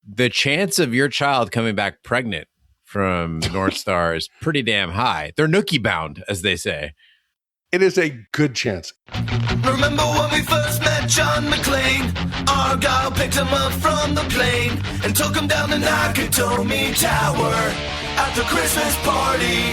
the chance of your child coming back pregnant from North Star is pretty damn high. They're nookie bound, as they say. It is a good chance. Remember when we first met John McClane? Argyle picked him up from the plane and took him down the Nakatomi Tower at the Christmas party.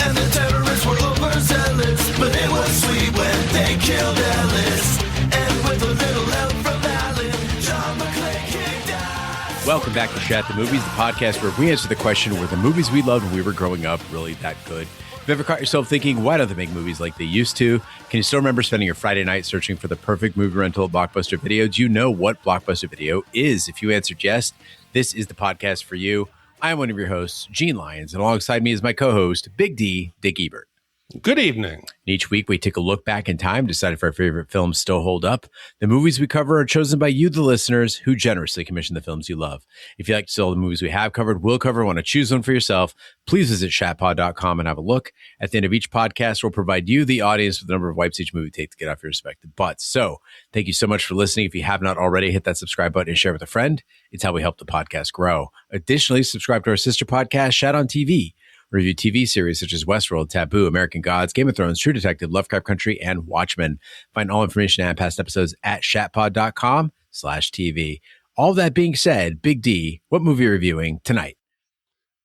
And the terrorists were overzealous, but it was sweet when they killed Ellis. And with a little help from Alan, John McClane kicked ass. Welcome back to Shat the Movies, the podcast where we answer the question, were the movies we loved when we were growing up really that good? If you ever caught yourself thinking, why don't they make movies like they used to? Can you still remember spending your Friday night searching for the perfect movie rental at Blockbuster Video? Do you know what Blockbuster Video is? If you answered yes, this is the podcast for you. I'm one of your hosts, Gene Lyons, and alongside me is my co-host, Big D, Dick Ebert. Good evening. And each week we take a look back in time, decide if our favorite films still hold up. The movies we cover are chosen by you, the listeners, who generously commission the films you love. If you like to see all the movies we have covered, will cover, want to choose one for yourself, please visit shatpod.com and have a look. At the end of each podcast, we'll provide you, the audience, with the number of wipes each movie take to get off your respective butts. So thank you so much for listening. If you have not already, hit that subscribe button and share with a friend. It's how we help the podcast grow. Additionally, subscribe to our sister podcast, Shat on TV. Review TV series such as Westworld, Taboo, American Gods, Game of Thrones, True Detective, Lovecraft Country, and Watchmen. Find all information and past episodes at shatpod.com/TV. All that being said, Big D, what movie are you reviewing tonight?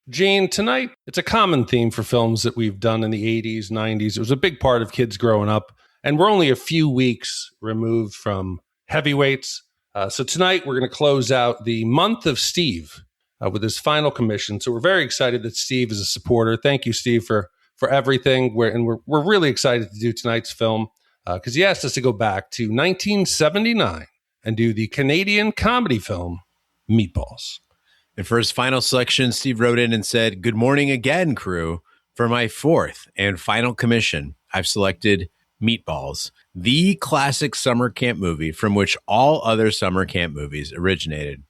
Gene, tonight, it's a common theme for films that we've done in the 80s, 90s. It was a big part of kids growing up, and we're only a few weeks removed from heavyweights. So tonight, we're going to close out the month of Steve with his final commission. So we're very excited that Steve is a supporter. Thank you, Steve, for everything. We're really excited to do tonight's film because he asked us to go back to 1979 and do the Canadian comedy film Meatballs. And for his final selection, Steve wrote in and said, "Good morning again, crew. For my fourth and final commission, I've selected Meatballs, the classic summer camp movie from which all other summer camp movies originated.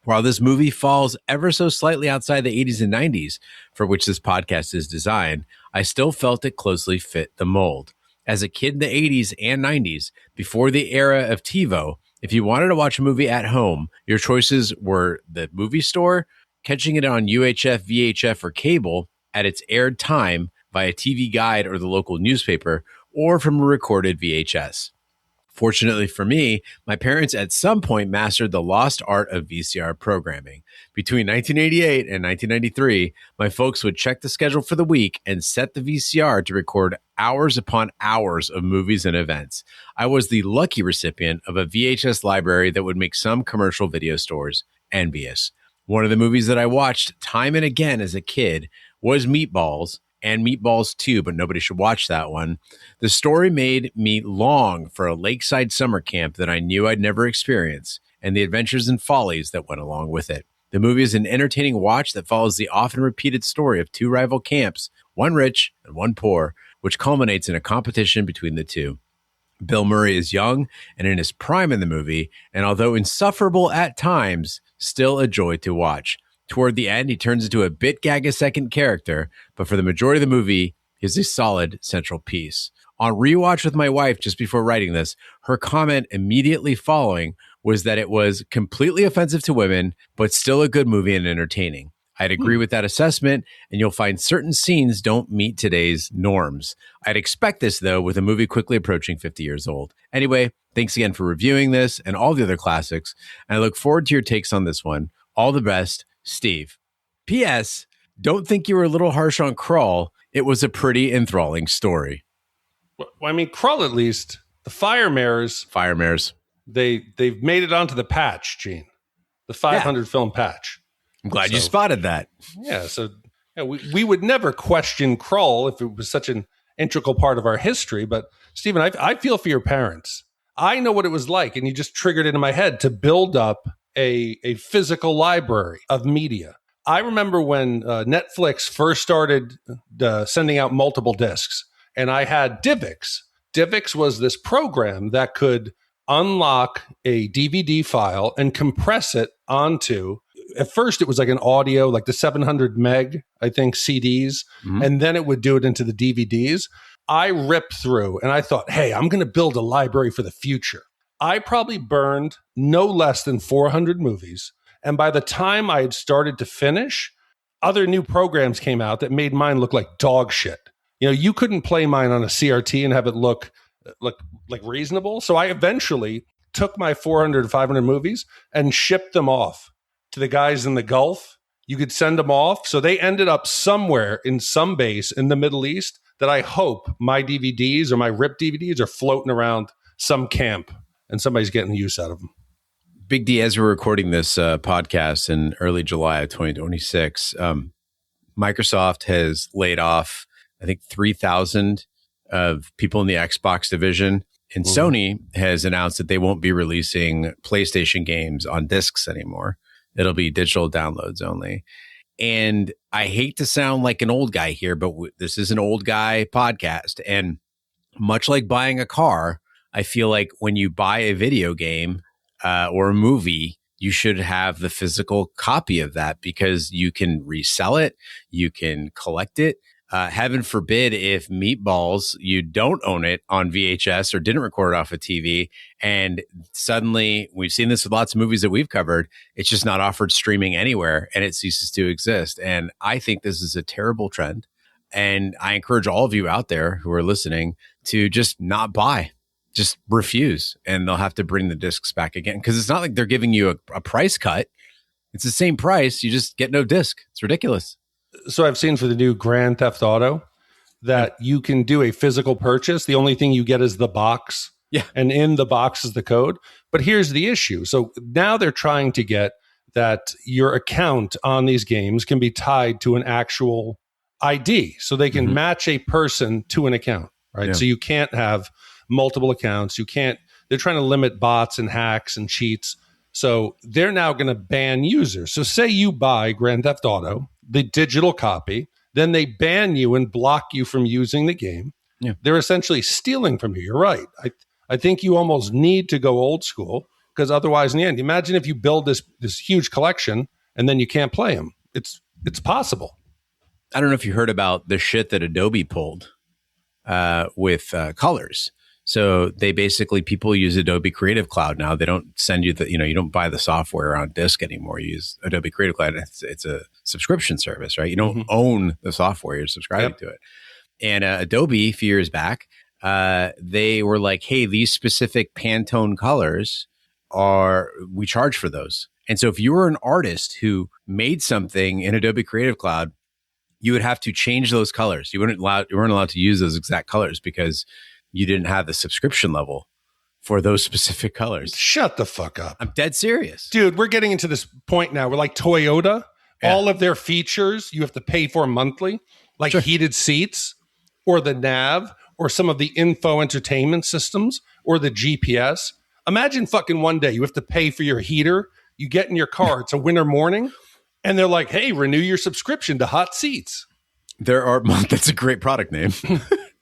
While this movie falls ever so slightly outside the 80s and 90s, for which this podcast is designed, I still felt it closely fit the mold. As a kid in the 80s and 90s, before the era of TiVo, if you wanted to watch a movie at home, your choices were the movie store, catching it on UHF, VHF, or cable at its aired time via TV Guide or the local newspaper, or from a recorded VHS. Fortunately for me, my parents at some point mastered the lost art of VCR programming. Between 1988 and 1993, my folks would check the schedule for the week and set the VCR to record hours upon hours of movies and events. I was the lucky recipient of a VHS library that would make some commercial video stores envious. One of the movies that I watched time and again as a kid was Meatballs, and Meatballs 2, but nobody should watch that one. The story made me long for a lakeside summer camp that I knew I'd never experience, and the adventures and follies that went along with it. The movie is an entertaining watch that follows the often repeated story of two rival camps, one rich and one poor, which culminates in a competition between the two. Bill Murray is young and in his prime in the movie, and although insufferable at times, still a joy to watch. Toward the end, he turns into a bit gag-a-second character, but for the majority of the movie, he's a solid central piece. On rewatch with my wife just before writing this, her comment immediately following was that it was completely offensive to women, but still a good movie and entertaining. I'd agree with that assessment, and you'll find certain scenes don't meet today's norms. I'd expect this, though, with a movie quickly approaching 50 years old. Anyway, thanks again for reviewing this and all the other classics, and I look forward to your takes on this one. All the best, Steve. P.S. Don't think you were a little harsh on Crawl. It was a pretty enthralling story." Well, I mean, Krull, at least, the Fire Mares, they've made it onto the patch, Gene. The 500 film patch. I'm glad you spotted that. Yeah, so we would never question Krull if it was such an integral part of our history. But, Stephen, I feel for your parents. I know what it was like, and you just triggered it in my head to build up a physical library of media. I remember when Netflix first started sending out multiple discs, and I had DivX. DivX was this program that could unlock a DVD file and compress it onto, at first it was like an audio, like the 700 meg, I think, CDs, and then it would do it into the DVDs. I ripped through and I thought, hey, I'm going to build a library for the future. I probably burned no less than 400 movies And by the time I had started to finish, other new programs came out that made mine look like dog shit. You know, you couldn't play mine on a CRT and have it look like reasonable. So I eventually took my 400 to 500 movies and shipped them off to the guys in the Gulf. You could send them off. So they ended up somewhere in some base in the Middle East that I hope my DVDs or my RIP DVDs are floating around some camp and somebody's getting the use out of them. Big D, as we're recording this podcast in early July of 2026, Microsoft has laid off, I think, 3,000 of people in the Xbox division. And Sony has announced that they won't be releasing PlayStation games on discs anymore. It'll be digital downloads only. And I hate to sound like an old guy here, but this is an old guy podcast. And much like buying a car, I feel like when you buy a video game, or a movie, you should have the physical copy of that because you can resell it, you can collect it. Heaven forbid if Meatballs, you don't own it on VHS or didn't record it off a TV, and suddenly, we've seen this with lots of movies that we've covered, it's just not offered streaming anywhere and it ceases to exist. And I think this is a terrible trend. And I encourage all of you out there who are listening to just not buy. Just refuse, and they'll have to bring the discs back again because it's not like they're giving you a price cut. It's the same price. You just get no disc. It's ridiculous. So I've seen for the new Grand Theft Auto that you can do a physical purchase. The only thing you get is the box. Yeah. And in the box is the code. But here's the issue. So now they're trying to get that your account on these games can be tied to an actual ID. So they can match a person to an account, right? Yeah. So you can't have multiple accounts. They're trying to limit bots and hacks and cheats. So they're now going to ban users. So say you buy Grand Theft Auto, the digital copy, then they ban you and block you from using the game. Yeah. They're essentially stealing from you. You're right. I think you almost need to go old school because otherwise in the end, imagine if you build this huge collection and then you can't play them. It's possible. I don't know if you heard about the shit that Adobe pulled with colors. So they basically, people use Adobe Creative Cloud now. They don't send you you don't buy the software on disk anymore. You use Adobe Creative Cloud. It's a subscription service, right? You don't own the software. You're subscribing to it. And Adobe, a few years back, they were like, hey, these specific Pantone colors we charge for those. And so if you were an artist who made something in Adobe Creative Cloud, you would have to change those colors. You weren't allowed to use those exact colors because you didn't have the subscription level for those specific colors. Shut the fuck up. I'm dead serious. Dude, we're getting into this point now. We're like Toyota. Yeah. All of their features you have to pay for monthly, like heated seats or the nav or some of the info entertainment systems or the GPS. Imagine fucking one day you have to pay for your heater. You get in your car. It's a winter morning. And they're like, hey, renew your subscription to Hot Seats. That's a great product name.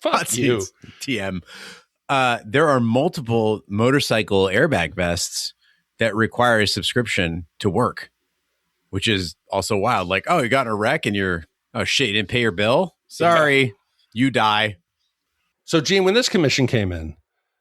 Fuck you. TM. There are multiple motorcycle airbag vests that require a subscription to work, which is also wild. Like, oh, you got in a wreck and you didn't pay your bill? Sorry, you die. So, Gene, when this commission came in,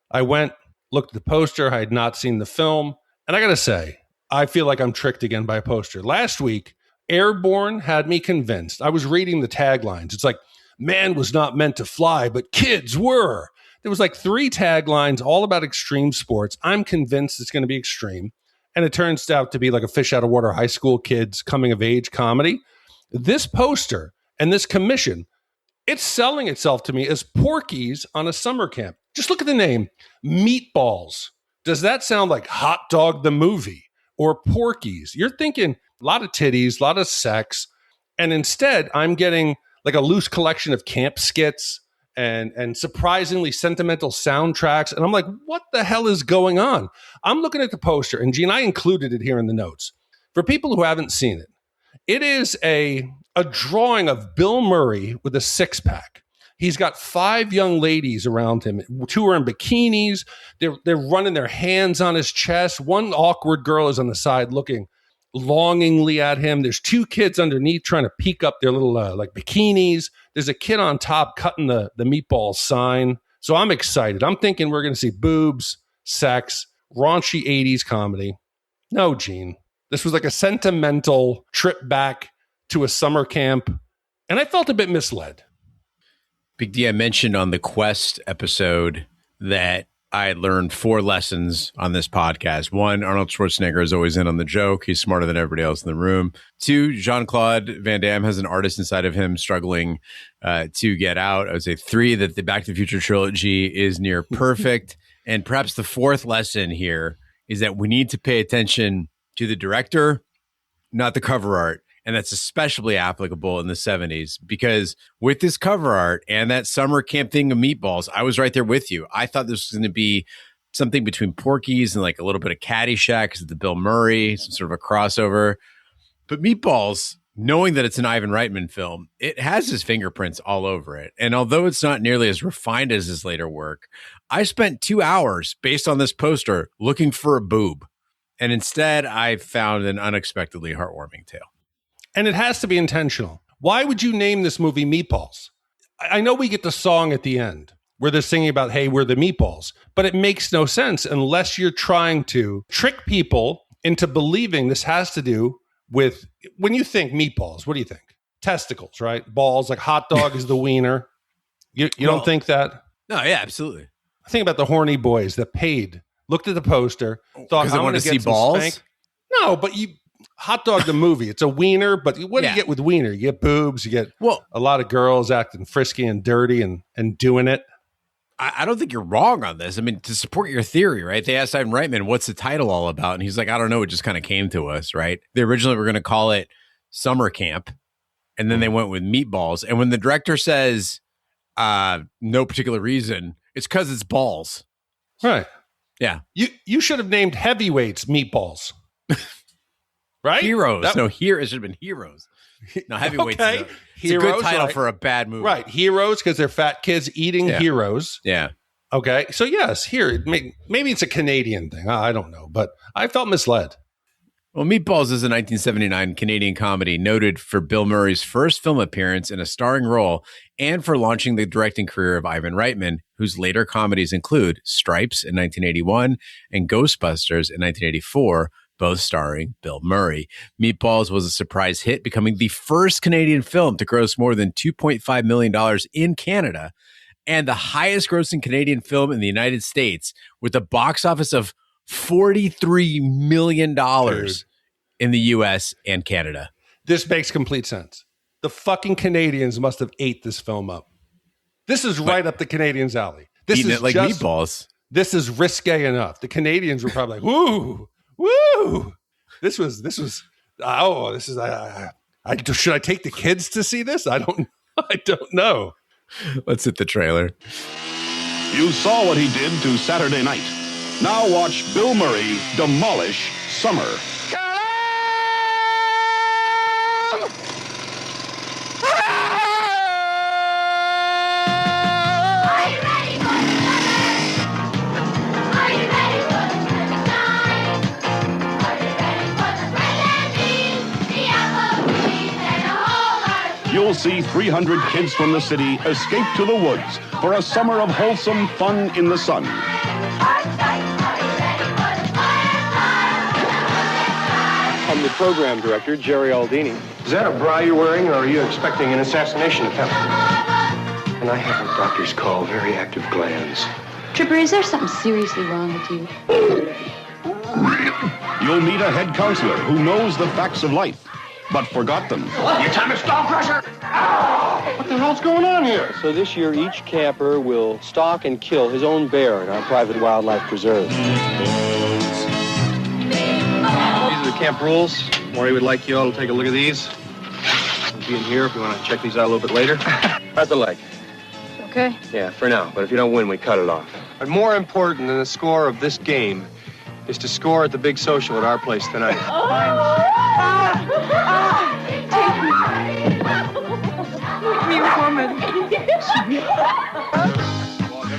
I went, looked at the poster. I had not seen the film. And I got to say, I feel like I'm tricked again by a poster. Last week, Airborne had me convinced. I was reading the taglines. It's like, man was not meant to fly, but kids were. There was like 3 taglines all about extreme sports. I'm convinced it's going to be extreme. And it turns out to be like a fish out of water high school kids coming of age comedy. This poster and this commission, it's selling itself to me as Porky's on a summer camp. Just look at the name, Meatballs. Does that sound like Hot Dog the Movie or Porky's? You're thinking a lot of titties, a lot of sex. And instead, I'm getting like a loose collection of camp skits and surprisingly sentimental soundtracks. And I'm like, what the hell is going on? I'm looking at the poster, and Gene, I included it here in the notes. For people who haven't seen it, it is a drawing of Bill Murray with a six-pack. He's got 5 young ladies around him. 2 are in bikinis. They're running their hands on his chest. One awkward girl is on the side looking longingly at him. There's 2 kids underneath trying to peek up their little like bikinis. There's a kid on top cutting the Meatballs sign. So I'm excited. I'm thinking we're going to see boobs, sex, raunchy 80s comedy. No, Gene. This was like a sentimental trip back to a summer camp, and I felt a bit misled. Big D, I mentioned on the Quest episode that I had learned 4 lessons on this podcast. 1, Arnold Schwarzenegger is always in on the joke. He's smarter than everybody else in the room. 2, Jean-Claude Van Damme has an artist inside of him struggling to get out. I would say 3, that the Back to the Future trilogy is near perfect. And perhaps the 4th lesson here is that we need to pay attention to the director, not the cover art. And that's especially applicable in the 70s, because with this cover art and that summer camp thing of Meatballs, I was right there with you. I thought this was going to be something between Porky's and like a little bit of Caddyshack because of the Bill Murray, some sort of a crossover. But Meatballs, knowing that it's an Ivan Reitman film, it has his fingerprints all over it. And although it's not nearly as refined as his later work, I spent 2 hours based on this poster looking for a boob. And instead, I found an unexpectedly heartwarming tale. And it has to be intentional. Why would you name this movie Meatballs? I know we get the song at the end where they're singing about, hey, we're the Meatballs, but it makes no sense unless you're trying to trick people into believing this has to do with, when you think meatballs, what do you think? Testicles, right? Balls, like hot dog is the wiener. You don't think that? No, yeah, absolutely. I think about the horny boys that paid, looked at the poster, thought, I want to see balls. Spank. No, but Hot Dog the movie, it's a wiener, but what do you get with wiener? You get boobs, you get a lot of girls acting frisky and dirty and doing it. I don't think you're wrong on this. I mean, to support your theory, right? They asked Ivan Reitman, what's the title all about? And he's like, I don't know. It just kind of came to us, right? They originally were going to call it Summer Camp, and then they went with Meatballs. And when the director says no particular reason, it's because it's balls. Right. Yeah. You should have named Heavyweights Meatballs. Right? Heroes. It should have been Heroes. No, Heavyweights. Okay. It's a good title for a bad movie. Right. Heroes, because they're fat kids eating heroes. Yeah. Okay. So, yes, here, maybe it's a Canadian thing. I don't know, but I felt misled. Well, Meatballs is a 1979 Canadian comedy noted for Bill Murray's first film appearance in a starring role and for launching the directing career of Ivan Reitman, whose later comedies include Stripes in 1981 and Ghostbusters in 1984, both starring Bill Murray. Meatballs was a surprise hit, becoming the first Canadian film to gross more than $2.5 million in Canada and the highest grossing Canadian film in the United States, with a box office of $43 million in the U.S. and Canada. This makes complete sense. The fucking Canadians must have ate this film up. This is right up the Canadians' alley. This is like Meatballs. This is risque enough. The Canadians were probably like, woo. Woo! This was. Should I take the kids to see this? I don't know. Let's hit the trailer. You saw what he did to Saturday Night. Now watch Bill Murray demolish Summer. You'll see 300 kids from the city escape to the woods for a summer of wholesome fun in the sun. I'm the program director, Jerry Aldini. Is that a bra you're wearing, or are you expecting an assassination attempt? And I have what doctors call very active glands. Tripper, is there something seriously wrong with you? You'll meet a head counselor who knows the facts of life, but forgot them. Your time is Star Crusher! What the hell's going on here? So this year, each camper will stalk and kill his own bear in our private wildlife preserve. These are the camp rules. Maury would like you all to take a look at these. I'll be in here if you want to check these out a little bit later. How's the leg? Okay. Yeah, for now. But if you don't win, we cut it off. But more important than the score of this game is to score at the big social at our place tonight.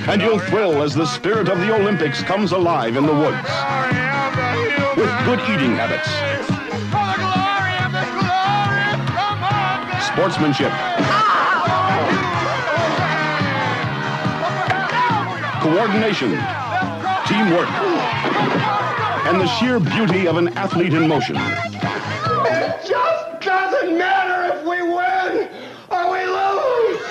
And you'll thrill as the spirit of the Olympics comes alive in the woods. With good eating habits, sportsmanship, coordination, teamwork, and the sheer beauty of an athlete in motion. It just doesn't matter if we win or we lose.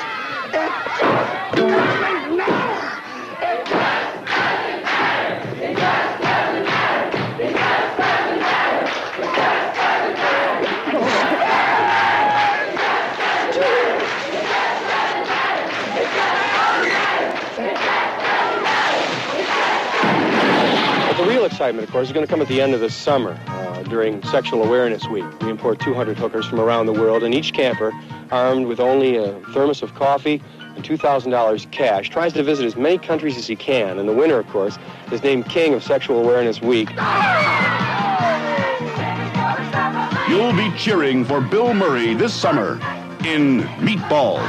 It just doesn't matter. It just doesn't matter. It just doesn't matter. It just doesn't matter. It just doesn't matter. But the real excitement, of course, is going to come at the end of the summer during Sexual Awareness Week. We import 200 hookers from around the world, and each camper, armed with only a thermos of coffee and $2,000 cash, tries to visit as many countries as he can. And the winner, of course, is named King of Sexual Awareness Week. You'll be cheering for Bill Murray this summer in Meatballs.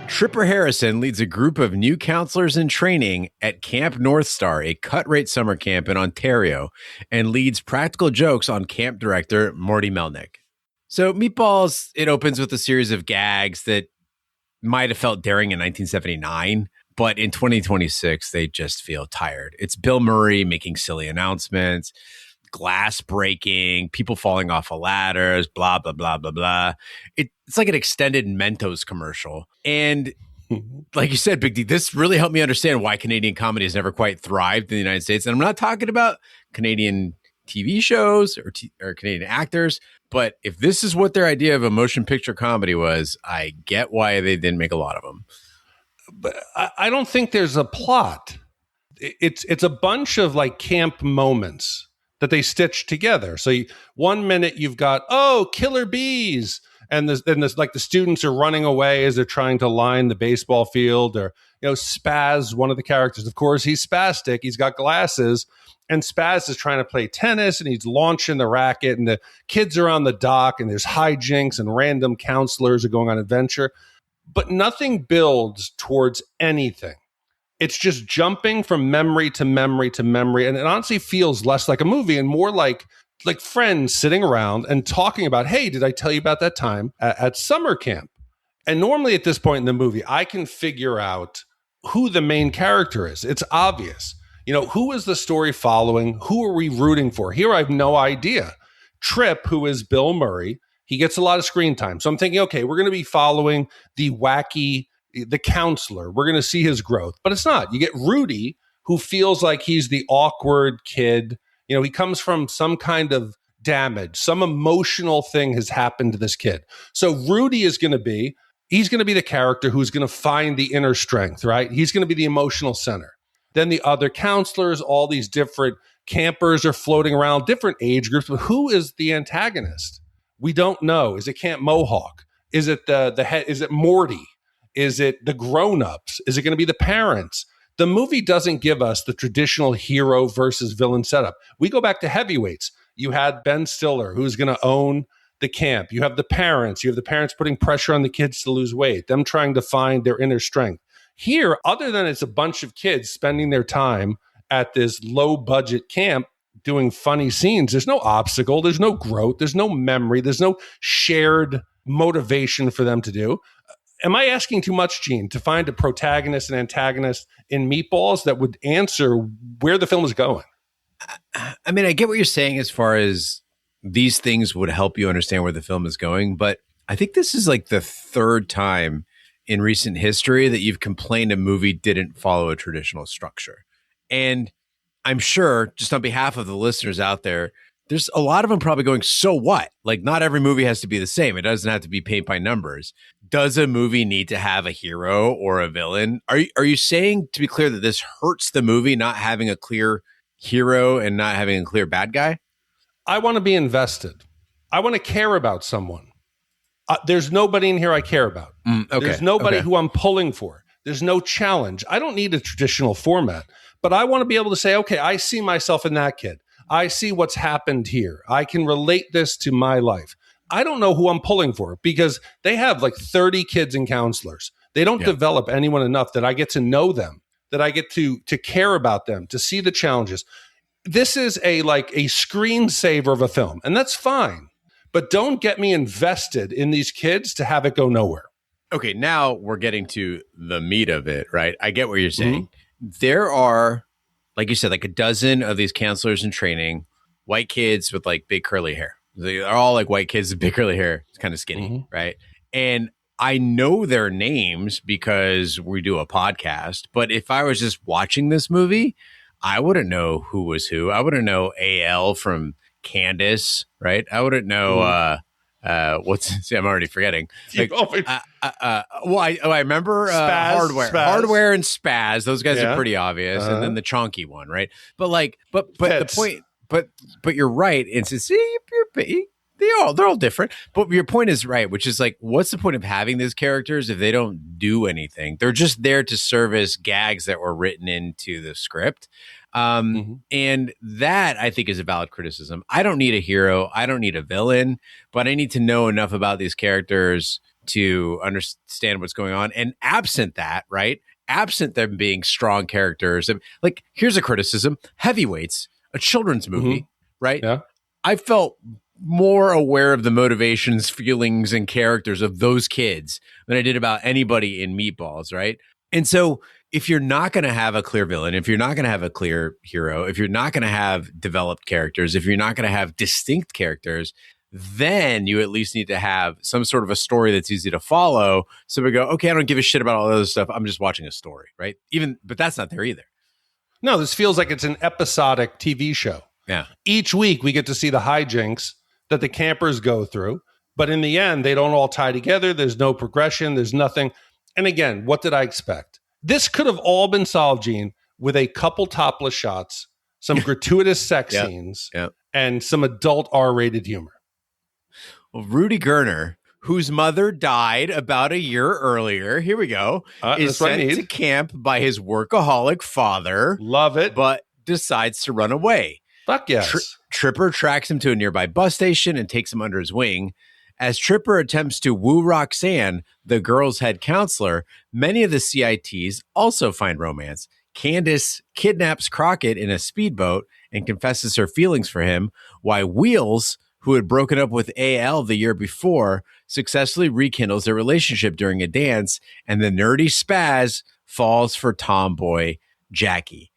Tripper Harrison leads a group of new counselors in training at Camp North Star, a cut-rate summer camp in Ontario, and leads practical jokes on camp director Morty Melnick. So Meatballs, it opens with a series of gags that might have felt daring in 1979, but in 2026, they just feel tired. It's Bill Murray making silly announcements, glass breaking, people falling off of ladders, blah, blah, blah, blah, blah. It's like an extended Mentos commercial. And like you said, Big D, this really helped me understand why Canadian comedy has never quite thrived in the United States. And I'm not talking about Canadian TV shows or Canadian actors, but if this is what their idea of a motion picture comedy was, I get why they didn't make a lot of them. But I don't think there's a plot. It's a bunch of like camp moments that they stitch together. So 1 minute you've got, killer bees. And there's like the students are running away as they're trying to line the baseball field, or, Spaz, one of the characters, of course, he's spastic. He's got glasses, and Spaz is trying to play tennis, and he's launching the racket, and the kids are on the dock, and there's hijinks, and random counselors are going on adventure. But nothing builds towards anything. It's just jumping from memory to memory to memory. And it honestly feels less like a movie and more like friends sitting around and talking about, hey, did I tell you about that time at summer camp? And normally at this point in the movie, I can figure out who the main character is. It's obvious. Who is the story following? Who are we rooting for? Here, I have no idea. Trip, who is Bill Murray, he gets a lot of screen time. So I'm thinking, okay, we're going to be following the counselor. We're going to see his growth. But it's not. You get Rudy, who feels like he's the awkward kid. He comes from some kind of damage. Some emotional thing has happened to this kid. So Rudy is going to be the character who's going to find the inner strength, right? He's going to be the emotional center. Then the other counselors, all these different campers are floating around, different age groups. But who is the antagonist? We don't know. Is it Camp Mohawk? Is it the head? Is it Morty? Is it the grown-ups? Is it going to be the parents? The movie doesn't give us the traditional hero versus villain setup. We go back to heavyweights. You had Ben Stiller, who's going to own the camp. You have the parents. You have the parents putting pressure on the kids to lose weight, them trying to find their inner strength. Here, other than it's a bunch of kids spending their time at this low-budget camp doing funny scenes, there's no obstacle, there's no growth, there's no memory, there's no shared motivation for them to do. Am I asking too much, Gene, to find a protagonist and antagonist in Meatballs that would answer where the film is going? I mean, I get what you're saying as far as these things would help you understand where the film is going, but I think this is like the third time in recent history that you've complained a movie didn't follow a traditional structure. And I'm sure, just on behalf of the listeners out there, there's a lot of them probably going, so what? Like, not every movie has to be the same. It doesn't have to be paint by numbers. Does a movie need to have a hero or a villain? Are you saying, to be clear, that this hurts the movie not having a clear hero and not having a clear bad guy? I want to be invested. I want to care about someone. There's nobody in here I care about. There's nobody who I'm pulling for. There's no challenge. I don't need a traditional format, but I want to be able to say, okay, I see myself in that kid. I see what's happened here. I can relate this to my life. I don't know who I'm pulling for because they have like 30 kids and counselors. They don't develop anyone enough that I get to know them, that I get to care about them, to see the challenges. This is a screensaver of a film, and that's fine. But don't get me invested in these kids to have it go nowhere. Okay, now we're getting to the meat of it, right? I get what you're saying. there are, like you said, like a dozen of these counselors in training, white kids with like big curly hair. They are all like white kids with big curly hair. It's kind of skinny, right? And I know their names because we do a podcast. But if I was just watching this movie, I wouldn't know who was who. I wouldn't know AL from Candace, right? I wouldn't know see, I'm already forgetting. Like, I remember Hardware and Spaz. Those guys are pretty obvious, and then the chonky one, right? But the point, but you're right. And so, see, they're all different. But your point is right, which is like, what's the point of having these characters if they don't do anything? They're just there to service gags that were written into the script. And that I think is a valid criticism. I don't need a hero. I don't need a villain, but I need to know enough about these characters to understand what's going on. And absent that, right? Absent them being strong characters, like here's a criticism: Heavyweights, a children's movie, right? Yeah. I felt more aware of the motivations, feelings, and characters of those kids than I did about anybody in Meatballs, right? And so if you're not going to have a clear villain, if you're not going to have a clear hero, if you're not going to have developed characters, if you're not going to have distinct characters, then you at least need to have some sort of a story that's easy to follow. So we go, okay, I don't give a shit about all the other stuff. I'm just watching a story, right? But that's not there either. No, this feels like it's an episodic TV show. Yeah. Each week we get to see the hijinks that the campers go through, but in the end, they don't all tie together. There's no progression. There's nothing. And again, what did I expect? This could have all been solved, Gene, with a couple topless shots, some gratuitous sex scenes, and some adult R-rated humor. Well, Rudy Gerner, whose mother died about a year earlier, here we go, is sent to camp by his workaholic father. Love it. But decides to run away. Fuck yes. Tripper tracks him to a nearby bus station and takes him under his wing. As Tripper attempts to woo Roxanne, the girl's head counselor, many of the CITs also find romance. Candace kidnaps Crockett in a speedboat and confesses her feelings for him, while Wheels, who had broken up with AL the year before, successfully rekindles their relationship during a dance, and the nerdy Spaz falls for tomboy Jackie.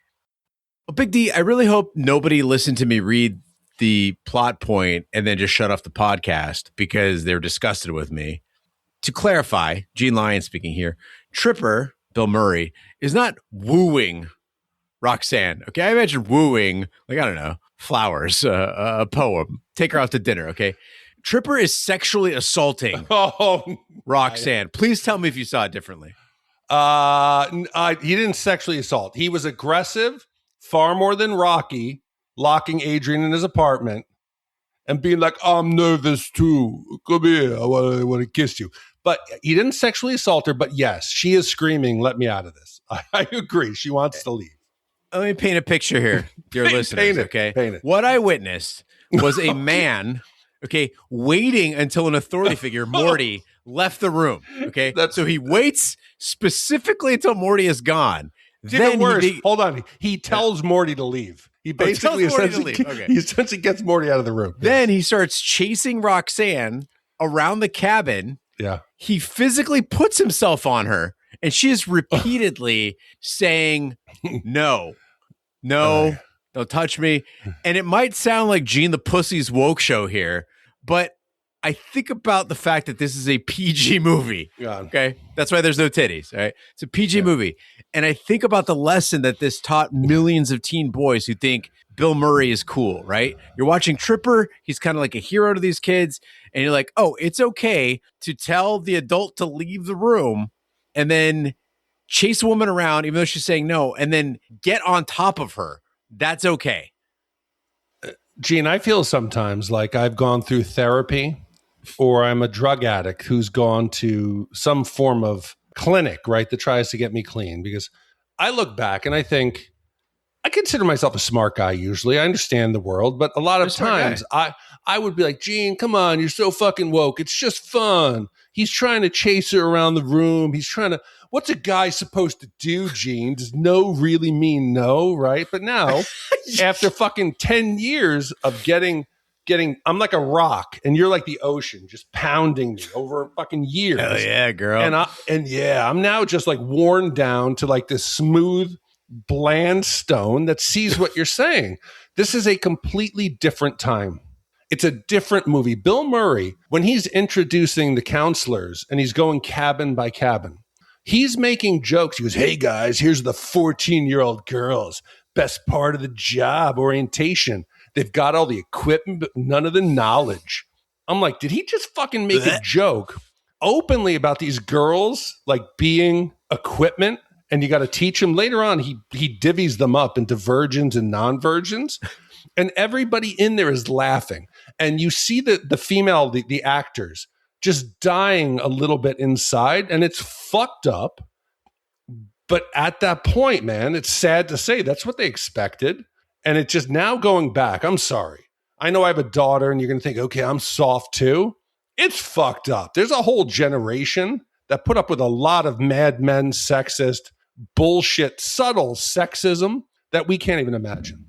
Well, Big D, I really hope nobody listened to me read the plot point and then just shut off the podcast because they're disgusted with me. To clarify, Gene Lyon speaking here, Tripper, Bill Murray, is not wooing Roxanne. Okay, I imagine wooing, like, I don't know, flowers, a poem, take her out to dinner, okay? Tripper is sexually assaulting Roxanne. Please tell me if you saw it differently. He didn't sexually assault. He was aggressive, far more than Rocky, locking Adrian in his apartment and being like, I'm nervous too. Come here. I want to kiss you. But he didn't sexually assault her. But yes, she is screaming, let me out of this. I agree. She wants to leave. Let me paint a picture here, dear listeners. Okay. What I witnessed was a man, waiting until an authority figure, Morty, left the room. Okay. So he waits specifically until Morty is gone. Then hold on. He tells Morty to leave. He basically he essentially gets Morty out of the room. Then he starts chasing Roxanne around the cabin. Yeah. He physically puts himself on her, and she is repeatedly saying, no, don't touch me. And it might sound like Gene the Pussy's woke show here, but I think about the fact that this is a PG movie. Okay. That's why there's no titties. Right. It's a PG movie. And I think about the lesson that this taught millions of teen boys who think Bill Murray is cool, right? You're watching Tripper. He's kind of like a hero to these kids. And you're like, oh, it's okay to tell the adult to leave the room and then chase a woman around, even though she's saying no, and then get on top of her. That's okay. Gene, I feel sometimes like I've gone through therapy, or I'm a drug addict who's gone to some form of clinic, right, that tries to get me clean. Because I look back and I think, I consider myself a smart guy usually. I understand the world, but a lot of times I would be like, Gene, come on, you're so fucking woke. It's just fun. He's trying to chase her around the room. He's trying to, what's a guy supposed to do, Gene? Does no really mean no, right? But now, after fucking 10 years of getting, I'm like a rock and you're like the ocean, just pounding me over fucking years. Hell yeah, girl. And I'm now just like worn down to like this smooth bland stone that sees what you're saying. This is a completely different time. It's a different movie. Bill Murray, when he's introducing the counselors and he's going cabin by cabin, he's making jokes. He goes, hey guys, here's the 14-year-old girls. Best part of the job, orientation. They've got all the equipment, but none of the knowledge. I'm like, did he just fucking make a joke openly about these girls like being equipment? And you got to teach them. Later on, he divvies them up into virgins and non-virgins. And everybody in there is laughing. And you see the female, the actors, just dying a little bit inside. And it's fucked up. But at that point, man, it's sad to say that's what they expected. And it's just now going back. I'm sorry. I know I have a daughter and you're going to think, okay, I'm soft too. It's fucked up. There's a whole generation that put up with a lot of Mad Men, sexist, bullshit, subtle sexism that we can't even imagine.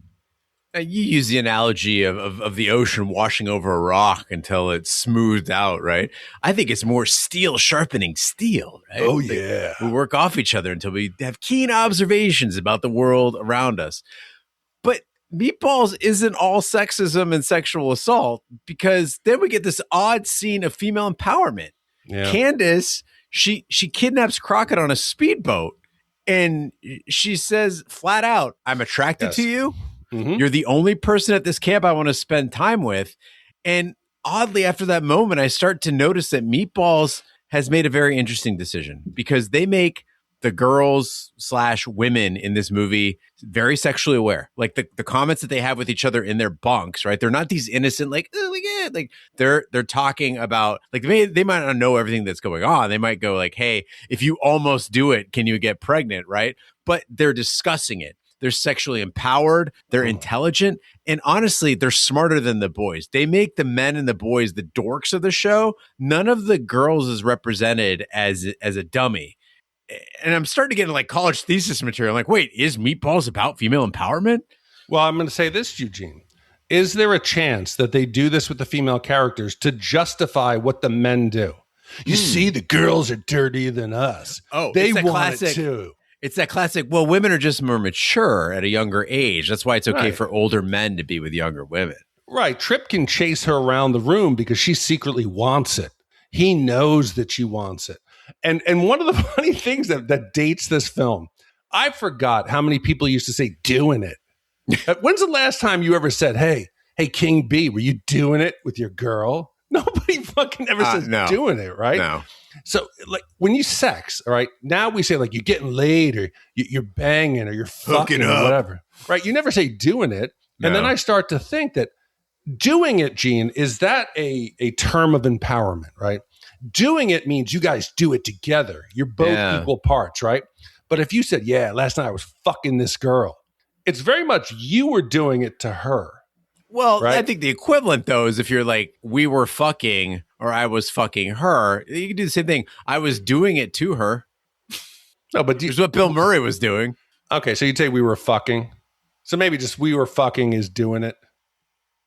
You use the analogy of the ocean washing over a rock until it's smoothed out, right? I think it's more steel sharpening steel, right? Oh, yeah. We work off each other until we have keen observations about the world around us. But Meatballs isn't all sexism and sexual assault, because then we get this odd scene of female empowerment. Yeah. Candace, she kidnaps Crockett on a speedboat, and she says flat out, I'm attracted to you. Mm-hmm. You're the only person at this camp I want to spend time with. And oddly, after that moment, I start to notice that Meatballs has made a very interesting decision, because they make the girls / women in this movie very sexually aware. Like the comments that they have with each other in their bunks, right? They're not these innocent, like, oh my God, like they're talking about, like, they might not know everything that's going on. They might go like, hey, if you almost do it, can you get pregnant? Right. But they're discussing it. They're sexually empowered. They're intelligent. And honestly, they're smarter than the boys. They make the men and the boys the dorks of the show. None of the girls is represented as a dummy. And I'm starting to get into like college thesis material. I'm like, wait, is Meatballs about female empowerment? Well, I'm going to say this, Eugene. Is there a chance that they do this with the female characters to justify what the men do? You see, the girls are dirtier than us. Oh, they want it too. It's that classic, well, women are just more mature at a younger age. That's why it's okay for older men to be with younger women. Right. Tripp can chase her around the room because she secretly wants it. He knows that she wants it. And one of the funny things that dates this film, I forgot how many people used to say doing it. When's the last time you ever said, hey, King B, were you doing it with your girl? Nobody fucking ever says doing it, right? No. So, like, when you sex, all right, now we say, like, you're getting laid or you're banging or you're fucking or whatever, right? You never say doing it. No. And then I start to think that doing it, Gene, is that a term of empowerment, right? Doing it means you guys do it together. You're both equal parts, right? But if you said, yeah, last night I was fucking this girl, it's very much you were doing it to her. Well, right? I think the equivalent, though, is if you're like, we were fucking or I was fucking her, you can do the same thing. I was doing it to her. No, but it's what Bill Murray was doing. Okay, so you'd say we were fucking. So maybe just we were fucking is doing it.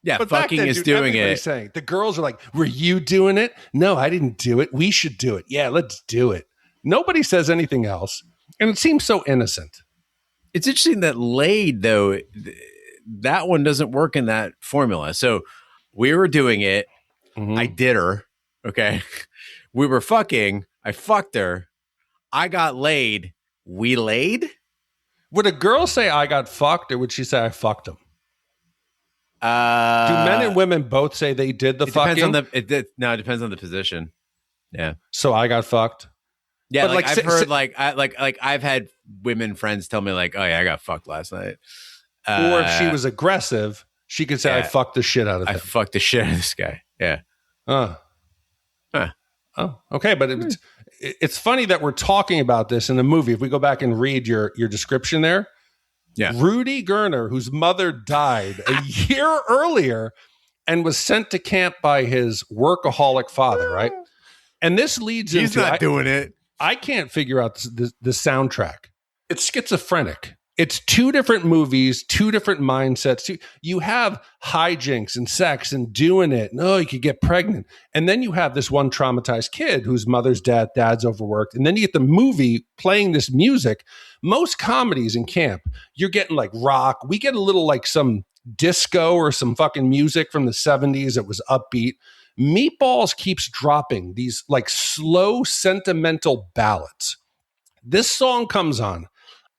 Yeah, but fucking is doing it. Saying, the girls are like, were you doing it? No, I didn't do it. We should do it. Yeah, let's do it. Nobody says anything else. And it seems so innocent. It's interesting that laid, though, that one doesn't work in that formula. So we were doing it. Mm-hmm. I did her. Okay. We were fucking. I fucked her. I got laid. We laid? Would a girl say I got fucked, or would she say I fucked him? Do men and women both say they did the fucking? It depends on the position. Yeah. So I got fucked. Yeah, but like I've heard I've had women friends tell me like, oh yeah, I got fucked last night. Or if she was aggressive, she could say I fucked the shit out of him. I fucked the shit out of this guy. Yeah. Oh, okay. But it's funny that we're talking about this in the movie. If we go back and read your description there. Yeah. Rudy Gerner, whose mother died a year earlier and was sent to camp by his workaholic father, right? And this leads into... He's not doing it. I can't figure out the soundtrack. It's schizophrenic. It's two different movies, two different mindsets. You have hijinks and sex and doing it. No, you could get pregnant. And then you have this one traumatized kid whose mother's dad's overworked. And then you get the movie playing this music. most comedies in camp, you're getting like rock. We get a little like some disco or some fucking music from the 70s that was upbeat. Meatballs keeps dropping these like slow, sentimental ballads. This song comes on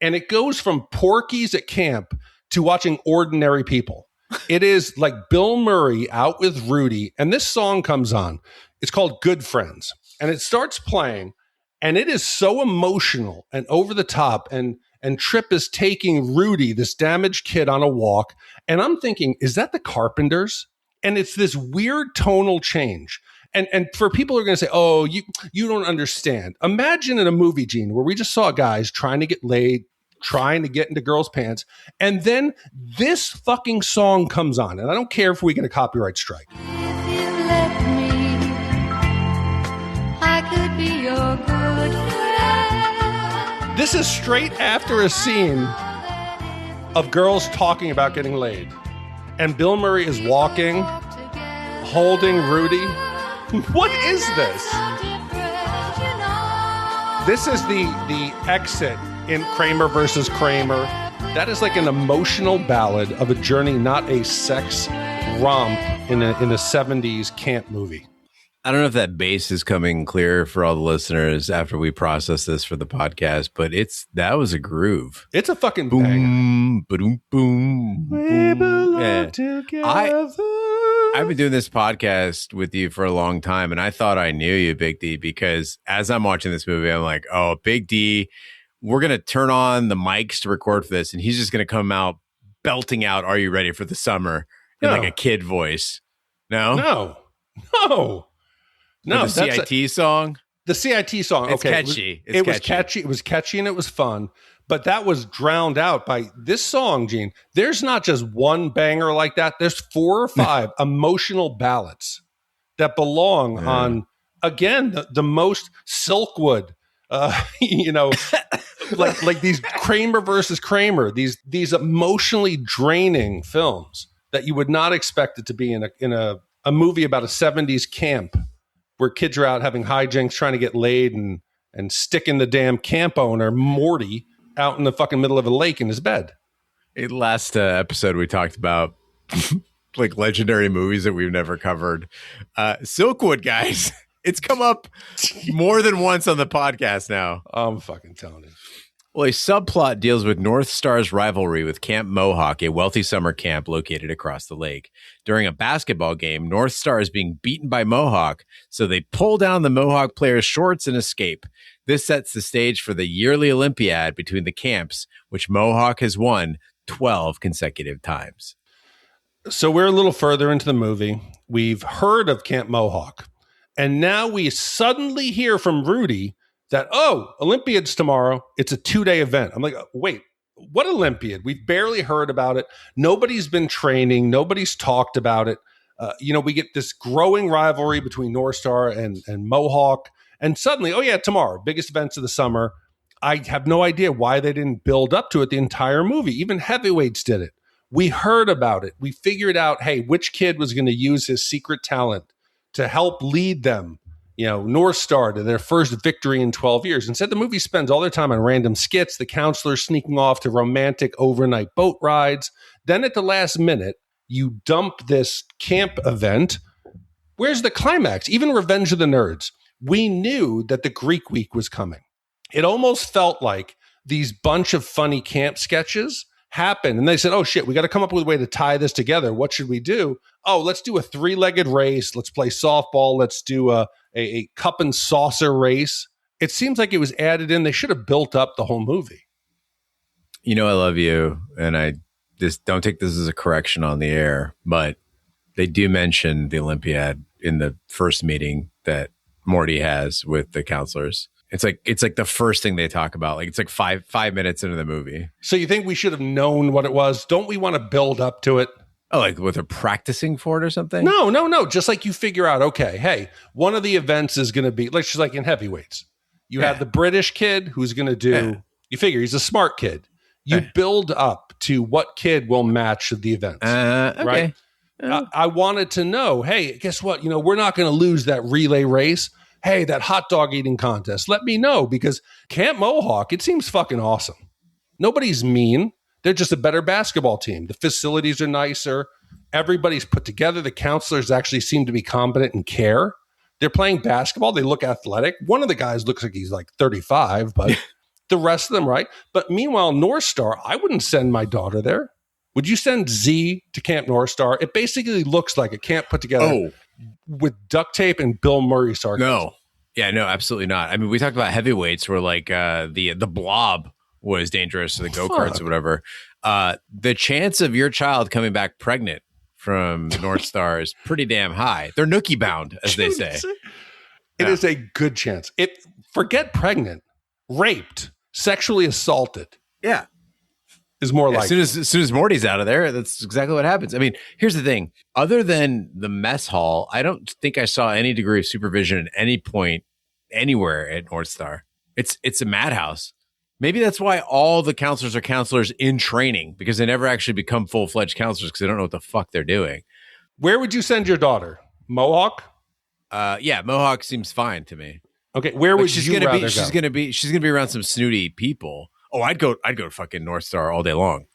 and it goes from Porky's at camp to watching Ordinary People. It is like Bill Murray out with Rudy, and this song comes on. It's called Good Friends, and it starts playing, and it is so emotional and over the top, and Tripp is taking Rudy, this damaged kid, on a walk, and I'm thinking, is that the Carpenters? And it's this weird tonal change. And for people who are going to say, oh, you don't understand. Imagine in a movie, Gene, where we just saw guys trying to get laid, trying to get into girls' pants, and then this fucking song comes on, and I don't care if we get a copyright strike. If you let me, I could be your good friend. This is straight after a scene of girls talking about getting laid, and Bill Murray is walking, holding Rudy. What is this? This is the exit in Kramer versus Kramer. That is like an emotional ballad of a journey, not a sex romp in a 70s camp movie. I don't know if that bass is coming clear for all the listeners after we process this for the podcast, but that was a groove. It's a fucking Boom, banger. boom, boom. We belong Yeah. together. I've been doing this podcast with you for a long time, and I thought I knew you, Big D, because as I'm watching this movie, I'm like, oh, Big D, we're going to turn on the mics to record for this, and he's just going to come out belting out, "Are you ready for the summer?" in like a kid voice. No? No. The CIT song? The CIT song. It's okay. catchy. It was catchy. It was catchy and it was fun. But that was drowned out by this song, Gene. There's not just one banger like that. There's 4 or 5 emotional ballads that belong on, again, the most Silkwood, like these Kramer versus Kramer, these emotionally draining films that you would not expect it to be in a movie about a 70s camp where kids are out having hijinks, trying to get laid and sticking the damn camp owner, Morty, out in the fucking middle of a lake in his bed. Last episode, we talked about like legendary movies that we've never covered. Silkwood, guys. It's come up more than once on the podcast now. I'm fucking telling you. Well, a subplot deals with North Star's rivalry with Camp Mohawk, a wealthy summer camp located across the lake. During a basketball game, North Star is being beaten by Mohawk, so they pull down the Mohawk players' shorts and escape. This sets the stage for the yearly Olympiad between the camps, which Mohawk has won 12 consecutive times. So we're a little further into the movie. We've heard of Camp Mohawk, and now we suddenly hear from Rudy that, oh, Olympiad's tomorrow. It's a 2-day event. I'm like, wait, what Olympiad? We've barely heard about it. Nobody's been training. Nobody's talked about it. We get this growing rivalry between North Star and Mohawk. And suddenly, oh yeah, tomorrow, biggest events of the summer. I have no idea why they didn't build up to it the entire movie. Even Heavyweights did it. We heard about it. We figured out, hey, which kid was going to use his secret talent to help lead them, North Star, to their first victory in 12 years. Instead, the movie spends all their time on random skits, the counselors sneaking off to romantic overnight boat rides. Then at the last minute, you dump this camp event. Where's the climax? Even Revenge of the Nerds. We knew that the Greek week was coming. It almost felt like these bunch of funny camp sketches happened. And they said, oh shit, we got to come up with a way to tie this together. What should we do? Oh, let's do a 3-legged race. Let's play softball. Let's do a cup and saucer race. It seems like it was added in. They should have built up the whole movie. I love you, and I just don't take this as a correction on the air, but they do mention the Olympiad in the first meeting that Morty has with the counselors. It's like the first thing they talk about. Like it's like five minutes into the movie. So you think we should have known what it was? Don't we want to build up to it? Oh, like what they're practicing for it or something? No. Just like you figure out, okay, hey, one of the events is going to be, like, just like in Heavyweights. You have the British kid who's going to do, you figure he's a smart kid. You build up to what kid will match the events, right? I wanted to know, hey, guess what? We're not going to lose that relay race. Hey, that hot dog eating contest. Let me know, because Camp Mohawk, it seems fucking awesome. Nobody's mean. They're just a better basketball team. The facilities are nicer. Everybody's put together. The counselors actually seem to be competent and care. They're playing basketball. They look athletic. One of the guys looks like he's like 35, but the rest of them, right? But meanwhile, North Star, I wouldn't send my daughter there. Would you send Z to Camp North Star? It basically looks like a camp put together with duct tape and Bill Murray sarcasm. No. Yeah, no, absolutely not. I mean, we talked about heavyweights where like the blob was dangerous to the go-karts or whatever. The chance of your child coming back pregnant from North Star is pretty damn high. They're nookie bound, as they say. It is a good chance. Forget pregnant, raped, sexually assaulted. Yeah. Is more like as soon as Morty's out of there, that's exactly what happens. I mean, here's the thing. Other than the mess hall, I don't think I saw any degree of supervision at any point anywhere at North Star. It's a madhouse. Maybe that's why all the counselors are counselors in training, because they never actually become full-fledged counselors because they don't know what the fuck they're doing. Where would you send your daughter? Mohawk? Yeah, Mohawk seems fine to me. Okay, where would she's you gonna rather be? go? She's gonna be around some snooty people. Oh, I'd go to fucking North Star all day long.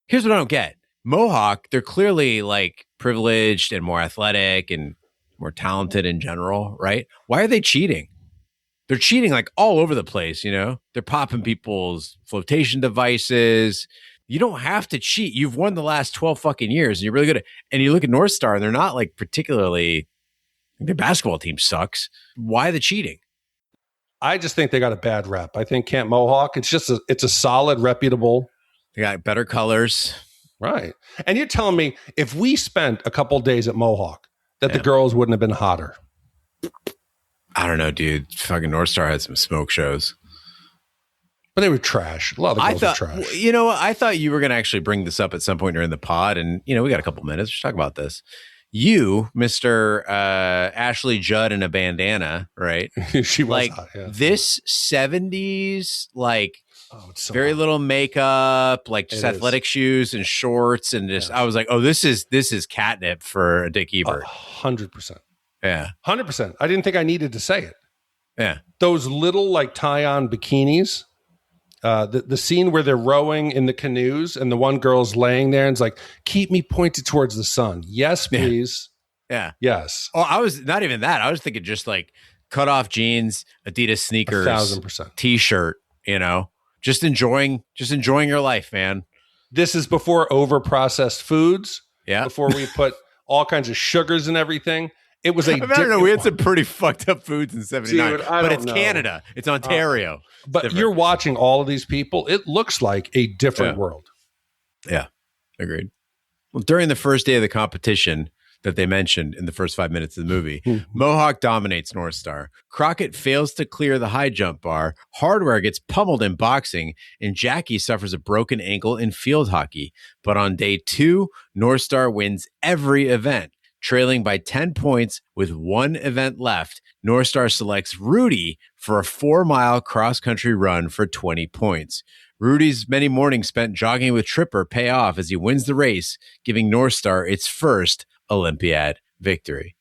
Here's what I don't get. Mohawk, they're clearly like privileged and more athletic and more talented in general, right? Why are they cheating? They're cheating like all over the place, you know? They're popping people's flotation devices. You don't have to cheat. You've won the last 12 fucking years and you're really good at, and you look at North Star and they're not like particularly, their basketball team sucks. Why the cheating? I just think they got a bad rep. I think Camp Mohawk, it's a solid, reputable. They got better colors. Right. And you're telling me if we spent a couple days at Mohawk, that the girls wouldn't have been hotter. I don't know, dude. Fucking North Star had some smoke shows. But they were trash. A lot of the girls were trash. You know, I thought you were going to actually bring this up at some point during the pod. And, you know, we got a couple minutes. Let's talk about this. You, Mr. Ashley Judd in a bandana, right? She was like hot, yeah. This 70s, like so very hot. little makeup, like just athletic shoes and shorts. And just, I was like, oh, this is catnip for Dick Ebert. 100%. Yeah. 100%. I didn't think I needed to say it. Yeah. Those little like tie-on bikinis. The scene where they're rowing in the canoes and the one girl's laying there and it's like, keep me pointed towards the sun. Yes, please. Yeah. Yes. Oh, I was not even that. I was thinking just like cut off jeans, Adidas sneakers, 1,000%. T-shirt, you know, just enjoying your life, man. This is before over processed foods. Yeah. Before we put all kinds of sugars and everything. It was I don't know. We had some pretty fucked up foods in 79, Dude, but it's Canada. It's Ontario. But you're watching all of these people. It looks like a different world. Yeah. Agreed. Well, during the first day of the competition that they mentioned in the first 5 minutes of the movie, Mohawk dominates North Star. Crockett fails to clear the high jump bar. Hardware gets pummeled in boxing, and Jackie suffers a broken ankle in field hockey. But on day 2, North Star wins every event. Trailing by 10 points with one event left, North Star selects Rudy for a 4-mile cross-country run for 20 points. Rudy's many mornings spent jogging with Tripper pay off as he wins the race, giving North Star its first Olympiad victory.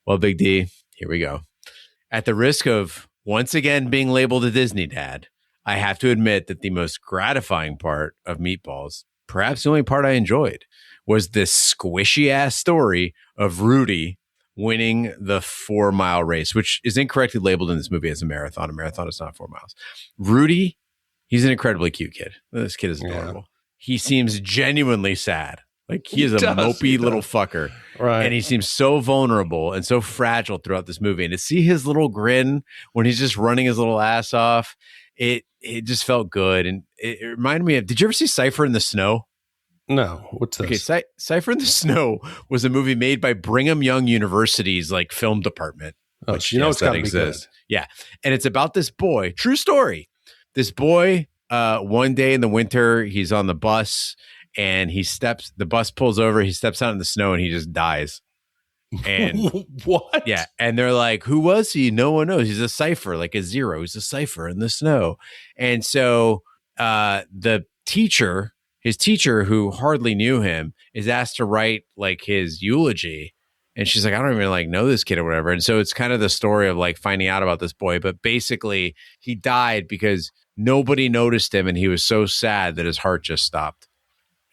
Well, Big D, here we go. At the risk of once again being labeled a Disney dad, I have to admit that the most gratifying part of Meatballs, perhaps the only part I enjoyed, was this squishy ass story of Rudy winning the 4-mile race, which is incorrectly labeled in this movie as a marathon. A marathon is not 4 miles. Rudy, he's an incredibly cute kid. This kid is adorable. Yeah. He seems genuinely sad. Like he is a mopey little fucker. Right. And he seems so vulnerable and so fragile throughout this movie. And to see his little grin when he's just running his little ass off, it just felt good. And it reminded me of, did you ever see Cypher in the Snow? No, what's this? Okay, Cypher in the Snow was a movie made by Brigham Young University's like film department. Oh, you know it's got to be good. Yeah, and it's about this boy. True story. This boy, one day in the winter, he's on the bus and the bus pulls over. He steps out in the snow and he just dies. And what? Yeah, and they're like, "Who was he?" No one knows. He's a cipher, like a zero. He's a cipher in the snow. And so the teacher. His teacher, who hardly knew him, is asked to write like his eulogy. And she's like, I don't even like know this kid or whatever. And so it's kind of the story of like finding out about this boy. But basically, he died because nobody noticed him, and he was so sad that his heart just stopped.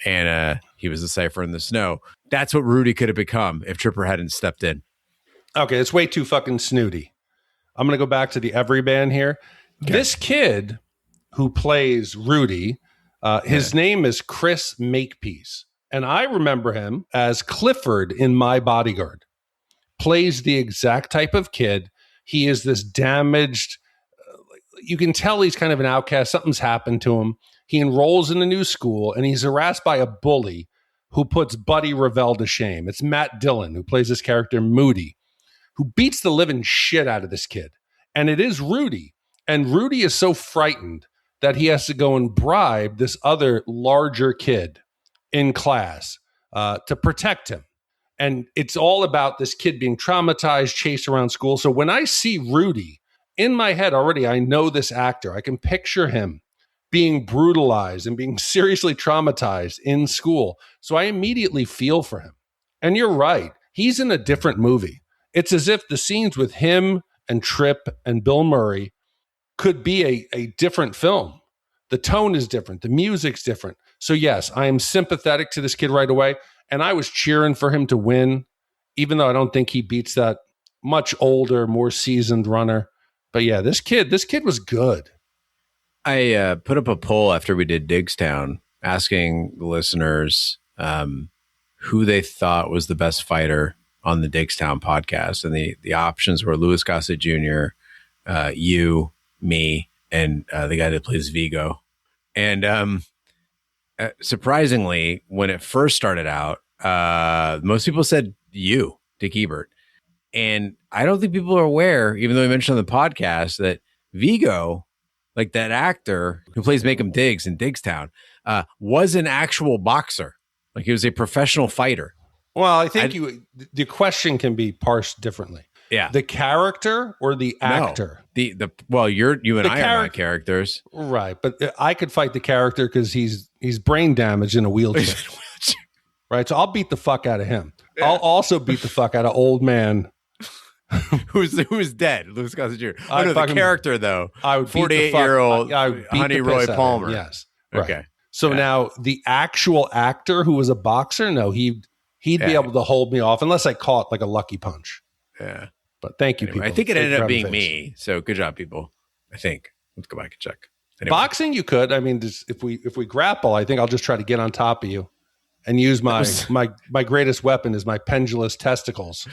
And he was the cipher in the snow. That's what Rudy could have become if Tripper hadn't stepped in. Okay, it's way too fucking snooty. I'm going to go back to the everyman here. Okay. This kid who plays Rudy, his name is Chris Makepeace. And I remember him as Clifford in My Bodyguard. Plays the exact type of kid. He is this damaged, you can tell he's kind of an outcast. Something's happened to him. He enrolls in a new school, and he's harassed by a bully who puts Buddy Revell to shame. It's Matt Dillon, who plays this character Moody, who beats the living shit out of this kid. And it is Rudy. And Rudy is so frightened that he has to go and bribe this other larger kid in class to protect him. And it's all about this kid being traumatized, chased around school. So when I see Rudy, in my head already, I know this actor. I can picture him being brutalized and being seriously traumatized in school. So I immediately feel for him. And you're right. He's in a different movie. It's as if the scenes with him and Trip and Bill Murray could be a different film. The tone is different. The music's different. So yes, I am sympathetic to this kid right away. And I was cheering for him to win, even though I don't think he beats that much older, more seasoned runner. But yeah, this kid was good. I put up a poll after we did Digstown asking the listeners who they thought was the best fighter on the Digstown podcast. And the options were Louis Gossett Jr., you, me, and the guy that plays Vigo. And surprisingly, when it first started out, most people said you, Dick Ebert. And I don't think people are aware, even though we mentioned on the podcast, that Vigo, like that actor who plays Make 'em Diggs in Digstown, was an actual boxer. Like he was a professional fighter. Well, I think the question can be parsed differently. Yeah. The character or the actor? No, well, you and I are not characters. Right. But I could fight the character because he's brain damaged in a wheelchair. Right. So I'll beat the fuck out of him. Yeah. I'll also beat the fuck out of old man. who's dead? Louis Gossett Jr. Oh, no, the character, though. I would 48-year-old Honey Roy Palmer. Yes. Right. Okay. So now the actual actor who was a boxer, no, he'd be able to hold me off unless I caught like a lucky punch. Yeah. But thank you, anyway, people. I think it ended up being me. So good job, people. I think. Let's go back and check. Anyway. Boxing, you could. I mean, if we grapple, I think I'll just try to get on top of you and use my greatest weapon is my pendulous testicles.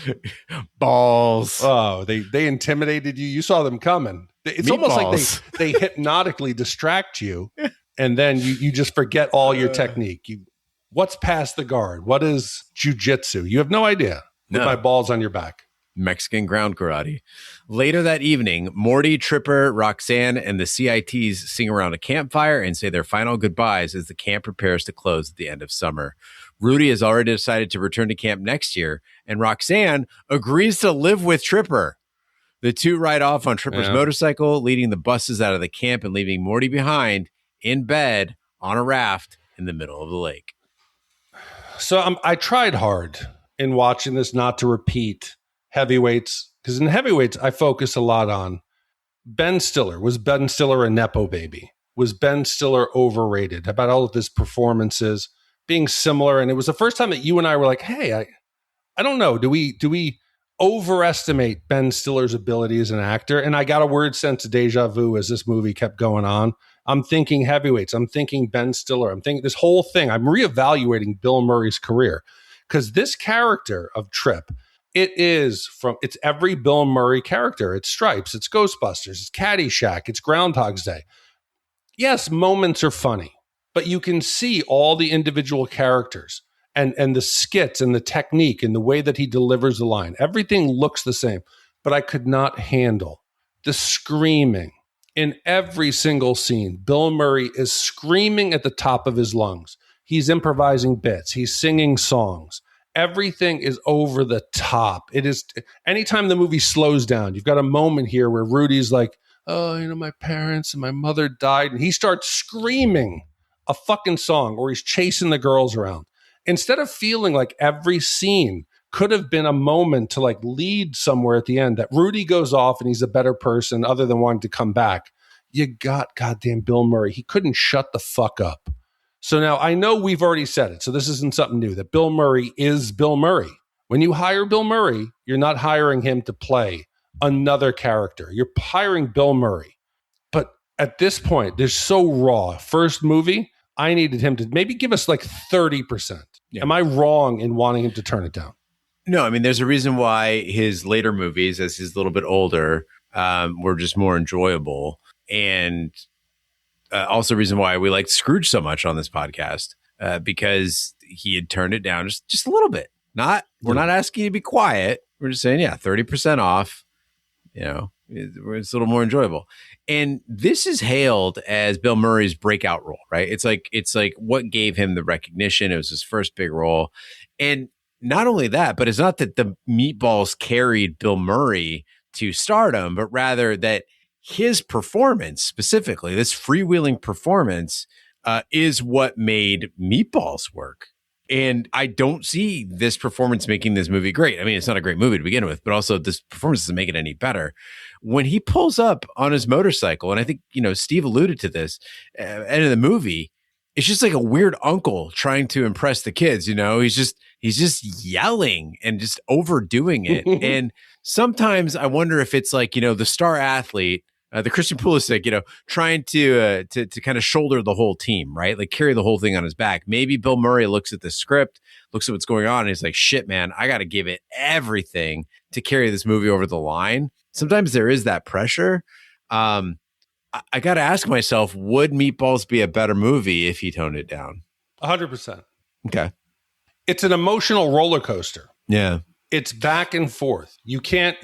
Balls. Oh, they intimidated you. You saw them coming. It's almost like they hypnotically distract you, and then you just forget all your technique. What's past the guard? What is jujitsu? You have no idea. With my balls on your back. Mexican ground karate. Later that evening, Morty, Tripper, Roxanne, and the CITs sing around a campfire and say their final goodbyes as the camp prepares to close at the end of summer. Rudy has already decided to return to camp next year, and Roxanne agrees to live with Tripper. The two ride off on Tripper's motorcycle, leading the buses out of the camp and leaving Morty behind in bed on a raft in the middle of the lake. So I tried hard in watching this not to repeat Heavyweights, because in Heavyweights, I focus a lot on Ben Stiller. Was Ben Stiller a Nepo baby? Was Ben Stiller overrated? About all of his performances being similar. And it was the first time that you and I were like, hey, I don't know. Do we overestimate Ben Stiller's ability as an actor? And I got a weird sense of deja vu as this movie kept going on. I'm thinking Heavyweights. I'm thinking Ben Stiller. I'm thinking this whole thing. I'm reevaluating Bill Murray's career because this character of Trip, it's every Bill Murray character. It's Stripes, it's Ghostbusters, it's Caddyshack, it's Groundhog's Day. Yes, moments are funny, but you can see all the individual characters and the skits and the technique and the way that he delivers the line. Everything looks the same, but I could not handle the screaming in every single scene. Bill Murray is screaming at the top of his lungs. He's improvising bits. He's singing songs. Everything is over the top. It is anytime the movie slows down, you've got a moment here where Rudy's like, oh, my parents and my mother died. And he starts screaming a fucking song or he's chasing the girls around. Instead of feeling like every scene could have been a moment to like lead somewhere at the end that Rudy goes off and he's a better person other than wanting to come back. You got goddamn Bill Murray. He couldn't shut the fuck up. So now I know we've already said it, so this isn't something new, that Bill Murray is Bill Murray. When you hire Bill Murray, you're not hiring him to play another character. You're hiring Bill Murray. But at this point, they're so raw. First movie, I needed him to maybe give us like 30%. Yeah. Am I wrong in wanting him to turn it down? No, I mean, there's a reason why his later movies, as he's a little bit older, were just more enjoyable. And also a reason why we liked Scrooge so much on this podcast, because he had turned it down just a little bit. We're not asking you to be quiet. We're just saying, 30% off. You know, it's a little more enjoyable. And this is hailed as Bill Murray's breakout role, right? It's like what gave him the recognition. It was his first big role. And not only that, but it's not that the Meatballs carried Bill Murray to stardom, but rather that his performance, specifically this freewheeling performance, is what made Meatballs work. And I don't see this performance making this movie great. I mean, it's not a great movie to begin with, but also this performance doesn't make it any better. When he pulls up on his motorcycle, and I think, Steve alluded to this, end of the movie, it's just like a weird uncle trying to impress the kids. He's just yelling and just overdoing it. And sometimes I wonder if it's like, the star athlete, the Christian Pulisic, trying to kind of shoulder the whole team, right? Like carry the whole thing on his back. Maybe Bill Murray looks at the script, looks at what's going on, and he's like, shit, man, I got to give it everything to carry this movie over the line. Sometimes there is that pressure. I got to ask myself, would Meatballs be a better movie if he toned it down? 100%. Okay. It's an emotional roller coaster. Yeah. It's back and forth. You can't,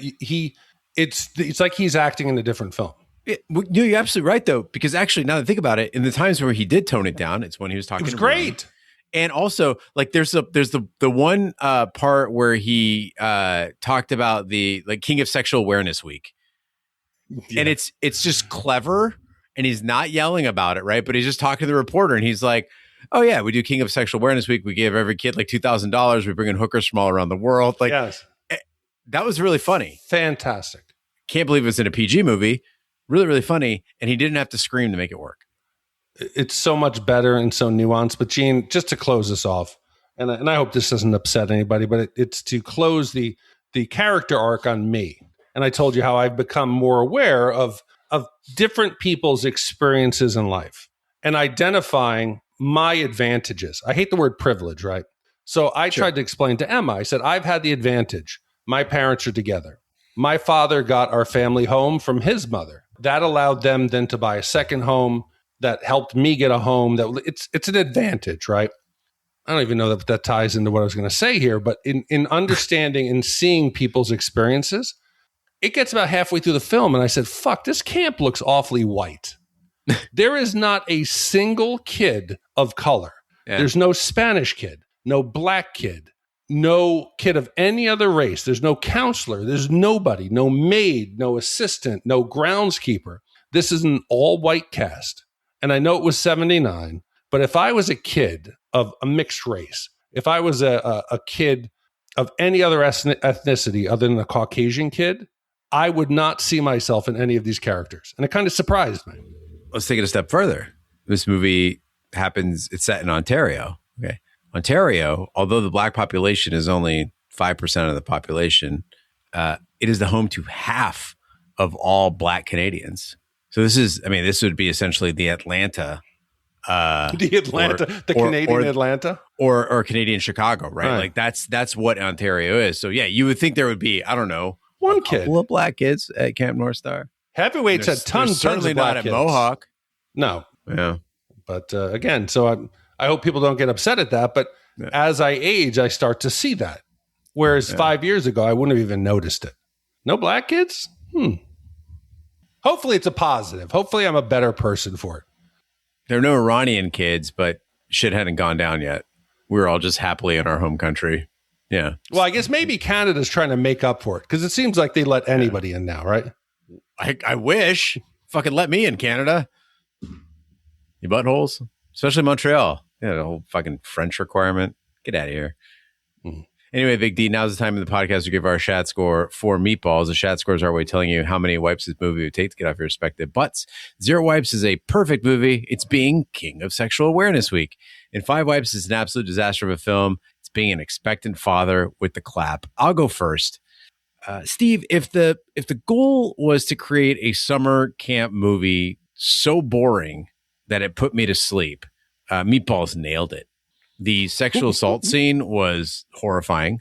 it's like he's acting in a different film. You're absolutely right, though, because actually, now that I think about it, in the times where he did tone it down, it's when he was talking. It was great. Rudy. And also, like, there's the one part where he talked about the King of Sexual Awareness Week. Yeah. And it's just clever, and he's not yelling about it, right? But he's just talking to the reporter, and he's like, oh, yeah, we do King of Sexual Awareness Week. We give every kid like $2,000. We bring in hookers from all around the world. Like, yes. That was really funny. Fantastic. Can't believe it was in a PG movie. Really, really funny. And he didn't have to scream to make it work. It's so much better and so nuanced. But Gene, just to close this off, and I hope this doesn't upset anybody, but it's to close the character arc on me. And I told you how I've become more aware of different people's experiences in life and identifying my advantages. I hate the word privilege, right? So I tried to explain to Emma, I said, I've had the advantage. My parents are together. My father got our family home from his mother. That allowed them then to buy a second home. That helped me get a home. It's an advantage, right? I don't even know that ties into what I was going to say here, but in understanding and seeing people's experiences, it gets about halfway through the film, and I said, fuck, this camp looks awfully white. There is not a single kid of color. Yeah. There's no Spanish kid, no black kid, no kid of any other race. There's no counselor. There's nobody, no maid, no assistant, no groundskeeper. This is an all-white cast. And I know it was 79, but if I was a kid of a mixed race, if I was a kid of any other ethnicity other than a Caucasian kid, I would not see myself in any of these characters. And it kind of surprised me. Let's take it a step further. This movie it's set in Ontario. Okay. Ontario, although the black population is only 5% of the population, it is the home to half of all black Canadians. So this would be essentially the Atlanta. Canadian Atlanta? Or Canadian Chicago, right? Like that's what Ontario is. So yeah, you would think there would be, I don't know, one kid. Couple of black kids at Camp North Star. Heavyweights had tons certainly of black not kids. At Mohawk. No. Yeah. But again, so I hope people don't get upset at that. But as I age, I start to see that. Whereas 5 years ago, I wouldn't have even noticed it. No black kids? Hopefully it's a positive. Hopefully I'm a better person for it. There are no Iranian kids, but shit hadn't gone down yet. We were all just happily in our home country. Yeah. Well, I guess maybe Canada's trying to make up for it because it seems like they let anybody in now, right? I wish. Fucking let me in, Canada. You buttholes. Especially Montreal. Yeah, the whole fucking French requirement. Get out of here. And Anyway, Big D, now's the time in the podcast to give our Shat score for Meatballs. The Shat score is our way of telling you how many wipes this movie would take to get off your respective butts. 0 wipes is a perfect movie. It's being King of Sexual Awareness Week. And 5 wipes is an absolute disaster of a film. It's being an expectant father with the clap. I'll go first. Steve, if the goal was to create a summer camp movie so boring that it put me to sleep, Meatballs nailed it. The sexual assault scene was horrifying.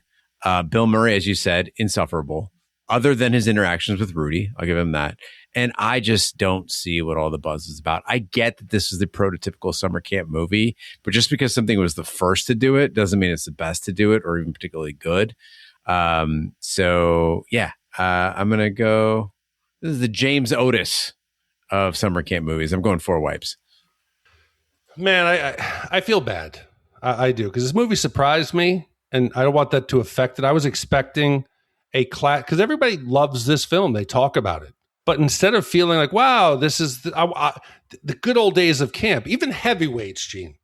Bill Murray, as you said, insufferable. Other than his interactions with Rudy, I'll give him that. And I just don't see what all the buzz is about. I get that this is the prototypical summer camp movie, but just because something was the first to do it doesn't mean it's the best to do it or even particularly good. So yeah, I'm going to go, this is the James Otis of summer camp movies. I'm going 4 wipes. Man, I feel bad. I do, because this movie surprised me, and I don't want that to affect it. I was expecting a class, because everybody loves this film. They talk about it. But instead of feeling like, wow, this is the good old days of camp, even Heavyweights, Gene.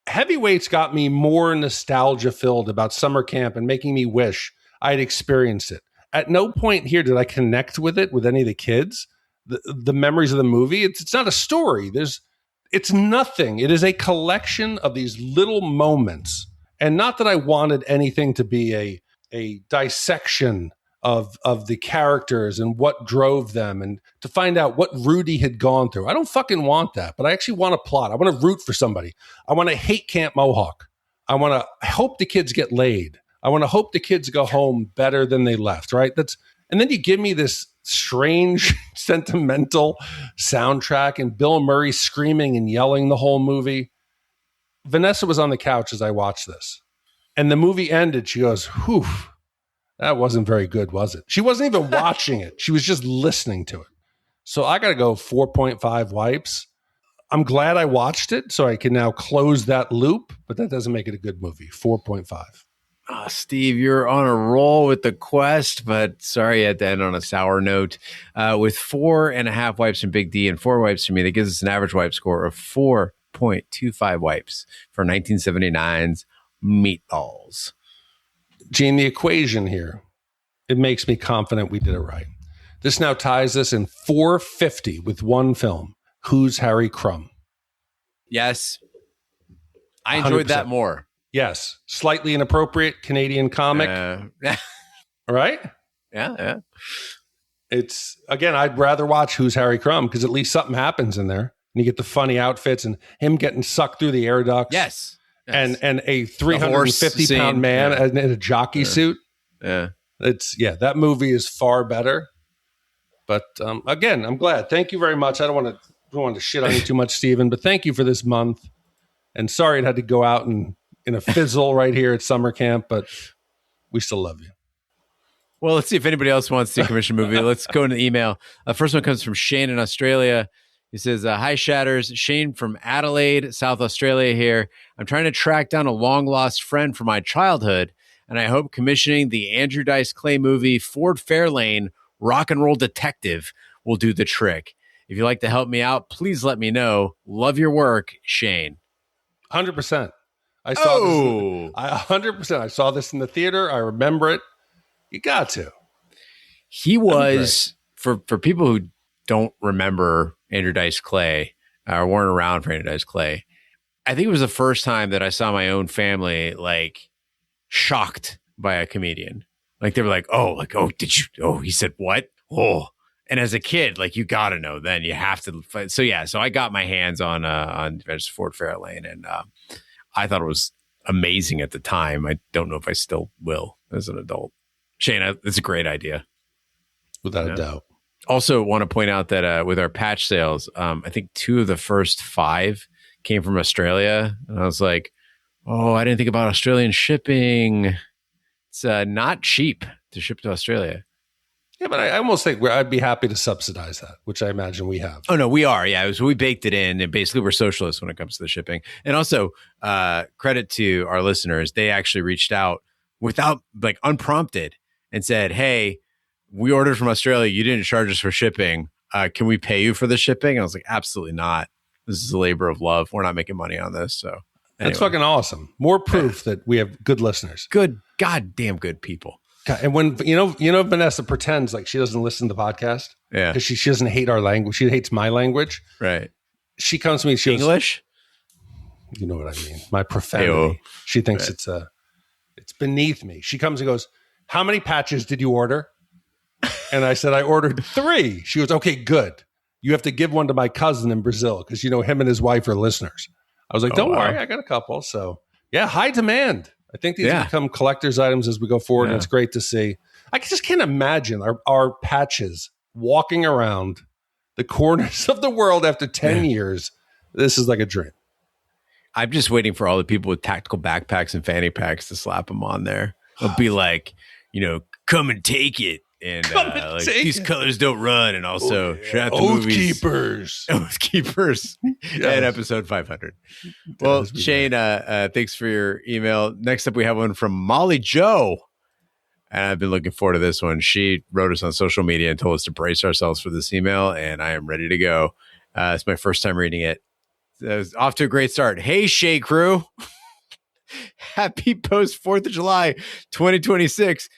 Heavyweights got me more nostalgia filled about summer camp and making me wish I'd experienced it. At no point here did I connect with it with any of the kids. The memories of the movie, it's not a story. It's nothing. It is a collection of these little moments. And not that I wanted anything to be a dissection of the characters and what drove them and to find out what Rudy had gone through. I don't fucking want that, but I actually want a plot. I want to root for somebody. I want to hate Camp Mohawk. I want to hope the kids get laid. I want to hope the kids go home better than they left, right? And then you give me this strange, sentimental soundtrack and Bill Murray screaming and yelling the whole movie. Vanessa was on the couch as I watched this. And the movie ended. She goes, whew, that wasn't very good, was it? She wasn't even watching it. She was just listening to it. So I got to go 4.5 wipes. I'm glad I watched it so I can now close that loop, but that doesn't make it a good movie. 4.5. Oh, Steve, you're on a roll with the quest, but sorry you had to end on a sour note. With 4.5 wipes from Big D and 4 wipes from me, that gives us an average wipe score of 4.25 wipes for 1979's Meatballs. Gene, the equation here, it makes me confident we did it right. This now ties us in 450 with one film. Who's Harry Crumb? Yes. I enjoyed 100%. that more. Yes. Slightly inappropriate Canadian comic. Right? Yeah. It's, again, I'd rather watch Who's Harry Crumb because at least something happens in there. And you get the funny outfits and him getting sucked through the air ducts. Yes. And a 350-pound man in a jockey suit. Yeah. That movie is far better. But again, I'm glad. Thank you very much. I don't want to shit on you too much, Stephen, but thank you for this month. And sorry it had to go out in a fizzle right here at summer camp, but we still love you. Well, let's see if anybody else wants to commission a movie. Let's go into the email. First one comes from Shane in Australia. He says, hi, Shatters. Shane from Adelaide, South Australia here. I'm trying to track down a long-lost friend from my childhood, and I hope commissioning the Andrew Dice Clay movie Ford Fairlane, Rock and Roll Detective, will do the trick. If you'd like to help me out, please let me know. Love your work, Shane. 100%. I saw this. 100%. I saw this in the theater. I remember it. You got to. He was, for people who don't remember Andrew Dice Clay or weren't around for Andrew Dice Clay, I think it was the first time that I saw my own family like shocked by a comedian. Like they were like, did you? Oh, he said what? Oh, and as a kid, like you got to know. Then you have to. So I got my hands on Ford Fairlane, and I thought it was amazing at the time. I don't know if I still will as an adult. Shane, it's a great idea, without a doubt. Also, want to point out that with our patch sales, I think 2 of the first 5 came from Australia, and I was like, oh, I didn't think about Australian shipping. It's not cheap to ship to Australia. Yeah, but I almost think I'd be happy to subsidize that, which I imagine we have. Oh, no, we are. Yeah, we baked it in, and basically we're socialists when it comes to the shipping. And also, credit to our listeners. They actually reached out without, like, unprompted and said, hey, we ordered from Australia. You didn't charge us for shipping. Can we pay you for the shipping? And I was like, absolutely not. This is a labor of love. We're not making money on this. So That's Anyway. fucking awesome. More proof that we have good listeners. Good, goddamn good people. God, and when you know, Vanessa pretends like she doesn't listen to the podcast. Yeah. Because she doesn't hate our language. She hates my language. Right. She comes to me. She goes, English? you know what I mean? My profanity. Ew. She thinks it's beneath me. She comes and goes, how many patches did you order? And I said, I ordered 3. She goes, okay, good. You have to give one to my cousin in Brazil because, him and his wife are listeners. I was like, don't worry. I got a couple. So, yeah, high demand. I think these become collector's items as we go forward, and it's great to see. I just can't imagine our patches walking around the corners of the world after 10 years. This is like a dream. I'm just waiting for all the people with tactical backpacks and fanny packs to slap them on there. It'll be like, come and take it. And these colors don't run. And also Shat the Movies. Oath Keepers. And episode 500. Well, Shane, thanks for your email. Next up, we have one from Molly Joe. And I've been looking forward to this one. She wrote us on social media and told us to brace ourselves for this email. And I am ready to go. It's my first time reading it. It was off to a great start. Hey, Shay crew. Happy post 4th of July, 2026.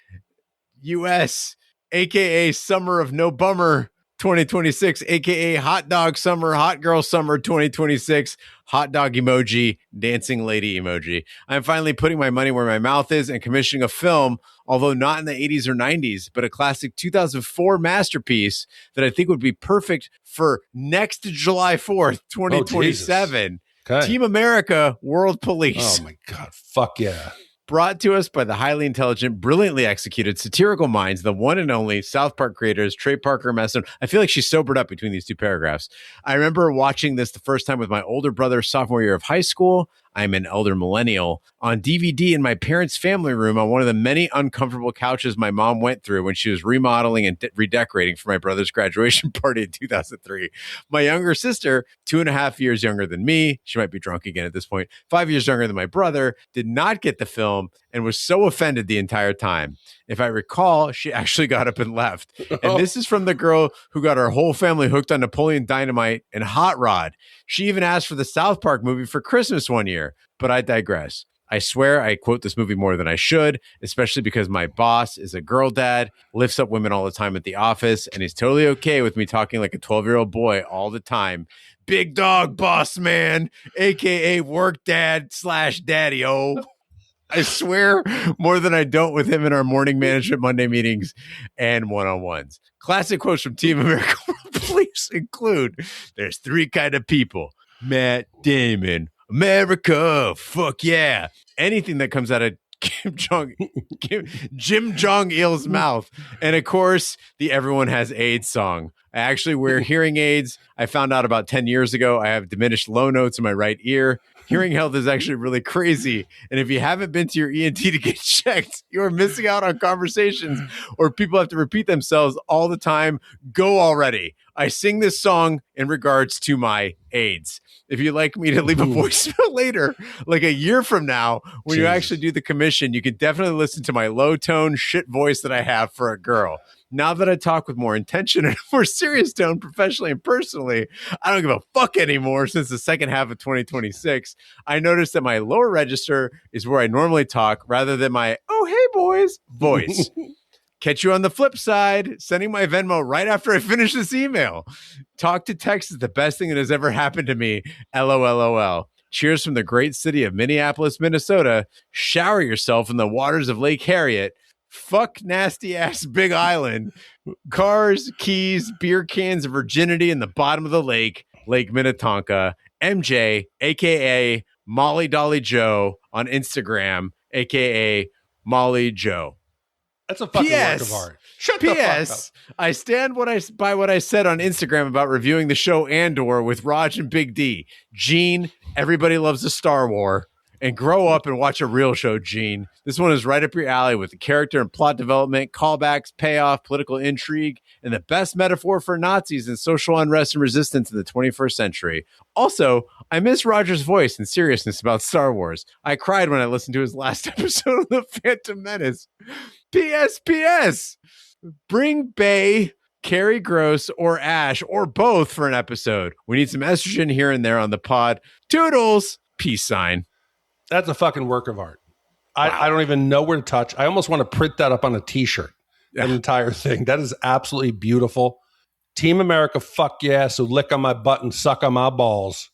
U.S., a.k.a. Summer of No Bummer 2026, a.k.a. Hot Dog Summer, Hot Girl Summer 2026, hot dog emoji, dancing lady emoji. I'm finally putting my money where my mouth is and commissioning a film, although not in the 80s or 90s, but a classic 2004 masterpiece that I think would be perfect for next July 4th, 2027. Okay. Team America, World Police. Oh, my God. Fuck yeah. Brought to us by the highly intelligent, brilliantly executed, satirical minds, the one and only South Park creators, Trey Parker and Masson. I feel like she's sobered up between these two paragraphs. I remember watching this the first time with my older brother, sophomore year of high school. I'm an elder millennial. On DVD in my parents' family room on one of the many uncomfortable couches my mom went through when she was remodeling and redecorating for my brother's graduation party in 2003. My younger sister, 2.5 years younger than me, she might be drunk again at this point, 5 years younger than my brother, did not get the film and was so offended the entire time. If I recall, she actually got up and left. And this is from the girl who got our whole family hooked on Napoleon Dynamite and Hot Rod. She even asked for the South Park movie for Christmas one year, but I digress. I swear I quote this movie more than I should, especially because my boss is a girl dad, lifts up women all the time at the office, and he's totally okay with me talking like a 12-year-old boy all the time. Big dog boss man, a.k.a. work dad / daddy-o. I swear more than I don't with him in our morning management Monday meetings and one-on-ones. Classic quotes from Team America World Police include, there's 3 kind of people. Matt Damon, America, fuck yeah. Anything that comes out of Jim Jong-il's mouth. And of course, the Everyone Has AIDS song. I actually wear hearing aids. I found out about 10 years ago I have diminished low notes in my right ear. Hearing health is actually really crazy. And if you haven't been to your ENT to get checked, you are missing out on conversations or people have to repeat themselves all the time. Go already. I sing this song in regards to my AIDS. If you'd like me to leave a voicemail later, like a year from now, when you actually do the commission, you can definitely listen to my low tone shit voice that I have for a girl. Now that I talk with more intention and a more serious tone professionally and personally, I don't give a fuck anymore since the second half of 2026. I noticed that my lower register is where I normally talk rather than my, oh, hey, boys, voice. Catch you on the flip side, sending my Venmo right after I finish this email. Talk to text is the best thing that has ever happened to me. LOLOL. Cheers from the great city of Minneapolis, Minnesota. Shower yourself in the waters of Lake Harriet. Fuck nasty ass Big Island. Cars, keys, beer cans of virginity in the bottom of the lake, Lake Minnetonka. MJ, aka Molly Dolly Joe on Instagram, aka Molly Joe. That's a fucking work of art. Shut the fuck up. I stand by what I said on Instagram about reviewing the show Andor with Raj and Big D. Gene, everybody loves a Star War. And grow up and watch a real show, Gene. This one is right up your alley with the character and plot development, callbacks, payoff, political intrigue, and the best metaphor for Nazis and social unrest and resistance in the 21st century. Also, I miss Roger's voice and seriousness about Star Wars. I cried when I listened to his last episode of The Phantom Menace. P.S. Bring Bay, Carrie Gross, or Ash, or both for an episode. We need some estrogen here and there on the pod. Toodles. Peace sign. That's a fucking work of art. I don't even know where to touch. I almost want to print that up on a t-shirt, that entire thing. That is absolutely beautiful. Team America, fuck yeah. So lick on my butt and suck on my balls.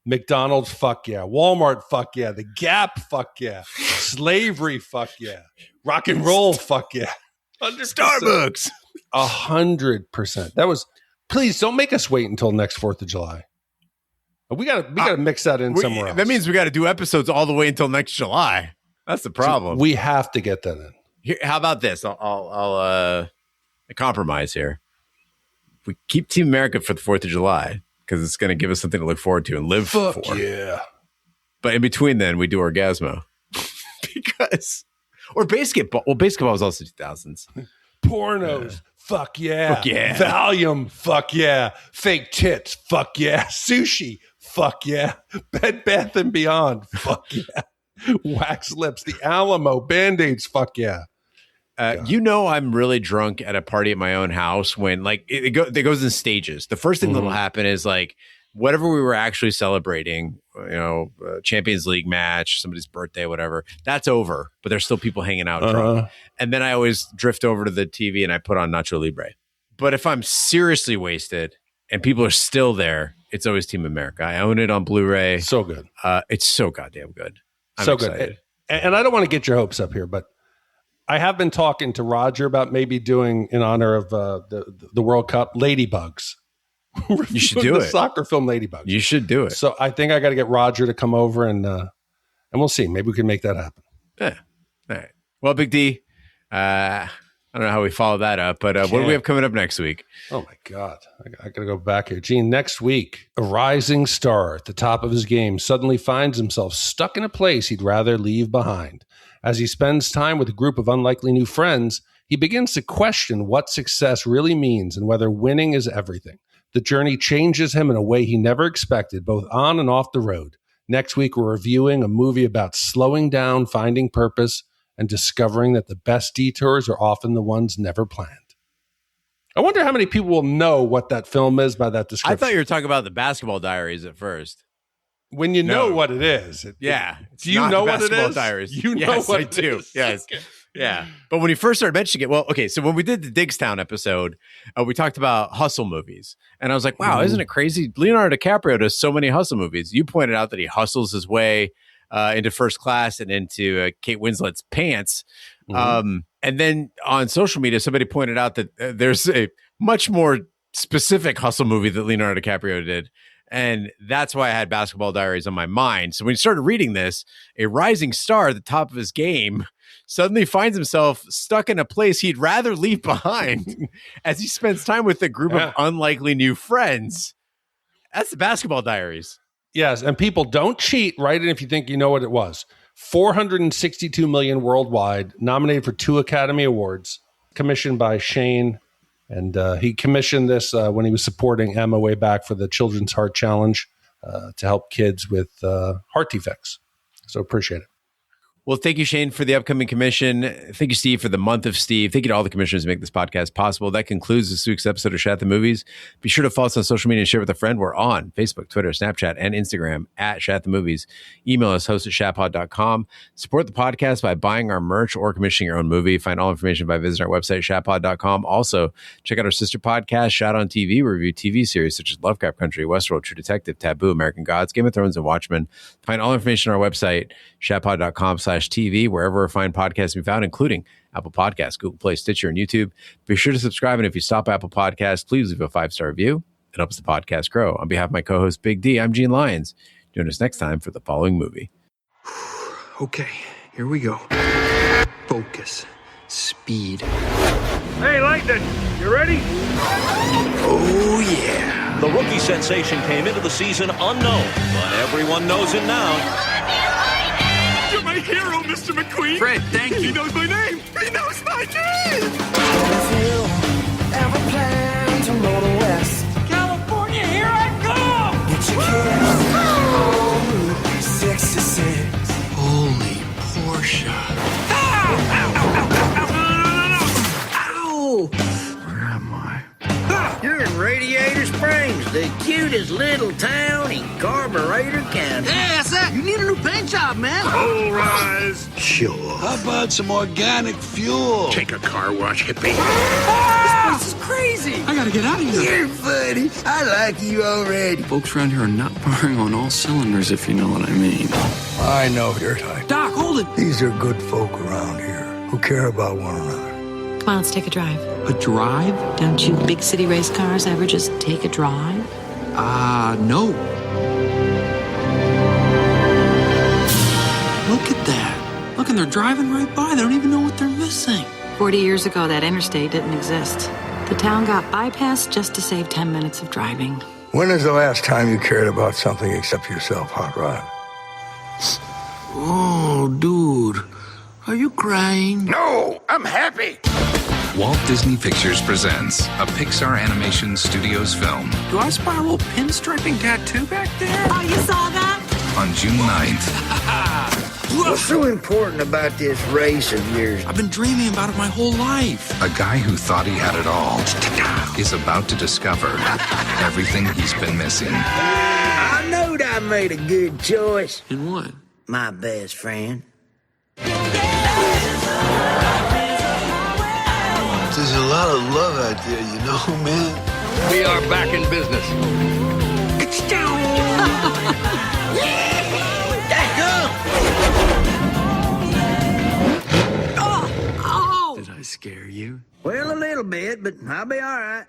McDonald's, fuck yeah. Walmart, fuck yeah. The Gap, fuck yeah. Slavery, fuck yeah. Rock and roll, fuck yeah. 100%. Starbucks. 100%. That was, please don't make us wait until next 4th of July. We gotta mix that in somewhere else. That means we got to do episodes all the way until next July. That's the problem. So we have to get that in. Here, how about this? I'll compromise here. If we keep Team America for the 4th of July, because it's going to give us something to look forward to and live for. Yeah. But in between then, we do Orgasmo. Or basketball. Well, basketball was also 2000s. Pornos. Fuck yeah. Fuck yeah. Valium. Fuck yeah. Fake tits. Fuck yeah. Sushi. Fuck yeah. Bed Bath and Beyond. Fuck yeah. Wax lips. The Alamo. Band-Aids. Fuck yeah. I'm really drunk at a party at my own house when like it goes in stages. The first thing that'll happen is like whatever we were actually celebrating, Champions League match, somebody's birthday, whatever, that's over. But there's still people hanging out drunk. And then I always drift over to the TV and I put on Nacho Libre. But if I'm seriously wasted and people are still there, it's always Team America. I own it on Blu-ray. So good. It's so goddamn good. I'm so excited. Good. And I don't want to get your hopes up here, but I have been talking to Roger about maybe doing, in honor of the World Cup, Ladybugs. You should do the it. Soccer film Ladybugs. You should do it. So I think I got to get Roger to come over and we'll see. Maybe we can make that happen. Yeah. All right. Well, Big D, I don't know how we follow that up, but what do we have coming up next week? Oh, my God. I got to go back here. Gene, next week, a rising star at the top of his game suddenly finds himself stuck in a place he'd rather leave behind. As he spends time with a group of unlikely new friends, he begins to question what success really means and whether winning is everything. The journey changes him in a way he never expected, both on and off the road. Next week, we're reviewing a movie about slowing down, finding purpose, and discovering that the best detours are often the ones never planned. I wonder how many people will know what that film is by that description. I thought you were talking about the Basketball Diaries at first. When you know what it is. Do you know what it is? Diaries. You know what it is. Yes. Yeah. But when you first started mentioning it, well, okay, so when we did the Digstown episode, we talked about hustle movies. And I was like, wow, isn't it crazy? Leonardo DiCaprio does so many hustle movies. You pointed out that he hustles his way into First Class and into Kate Winslet's pants. And then on social media, somebody pointed out that there's a much more specific hustle movie that Leonardo DiCaprio did. And that's why I had Basketball Diaries on my mind. So when you started reading this, a rising star at the top of his game suddenly finds himself stuck in a place he'd rather leave behind as he spends time with a group of unlikely new friends. That's the Basketball Diaries. Yes, and people don't cheat, right? And if you think you know what it was, 462 million worldwide, nominated for 2 Academy Awards, commissioned by Shane. And he commissioned this when he was supporting Emma way back for the Children's Heart Challenge to help kids with heart defects. So appreciate it. Well, thank you, Shane, for the upcoming commission. Thank you, Steve, for the month of Steve. Thank you to all the commissioners who make this podcast possible. That concludes this week's episode of Shat the Movies. Be sure to follow us on social media and share with a friend. We're on Facebook, Twitter, Snapchat, and Instagram at Shat the Movies. Email us, host@shatpod.com. Support the podcast by buying our merch or commissioning your own movie. Find all information by visiting our website, shatpod.com. Also, check out our sister podcast, Shat on TV. We review TV series such as Lovecraft Country, Westworld, True Detective, Taboo, American Gods, Game of Thrones, and Watchmen. Find all information on our website, shatpod.com/TV, wherever fine podcasts can be found, including Apple Podcasts, Google Play, Stitcher, and YouTube. Be sure to subscribe, and if you stop Apple Podcasts, please leave a 5-star review. It helps the podcast grow. On behalf of my co-host, Big D, I'm Gene Lyons. Join us next time for the following movie. Okay, here we go. Focus. Speed. Hey, Lightning, you ready? Oh, yeah. The rookie sensation came into the season unknown, but everyone knows him now. You're my hero, Mr. McQueen. Fred, thank you. He knows my name. He knows my name. If you ever plan to roll the West, California, here I come. get your kids on Route 66. Holy Porsche. Ow! Where am I? You're in Radiator Springs, the cutest little town in Carburetor County. Hey, that's that. You need a new paint job, man. All rise. Sure. How about some organic fuel? Take a car wash, hippie. This place is crazy. I gotta get out of here. You're funny. I like you already. Folks around here are not firing on all cylinders, if you know what I mean. I know your type. Doc, hold it. These are good folk around here who care about one another. Come on, let's take a drive. A drive? Don't you big city race cars ever just take a drive? No. Look at that. Look, and they're driving right by. They don't even know what they're missing. 40 years ago, that interstate didn't exist. The town got bypassed just to save 10 minutes of driving. When is the last time you cared about something except yourself, Hot Rod? Oh, dude. Are you crying? No, I'm happy. Walt Disney Pictures presents a Pixar Animation Studios film. Do I spy a little pinstriping tattoo back there? Oh, you saw that? On June 9th. What's so important about this race of yours? I've been dreaming about it my whole life. A guy who thought he had it all is about to discover everything he's been missing. I knowed I made a good choice. In what? My best friend. There's a lot of love out there, you know, man. We are back in business. Did I scare you? Well, a little bit, but I'll be all right.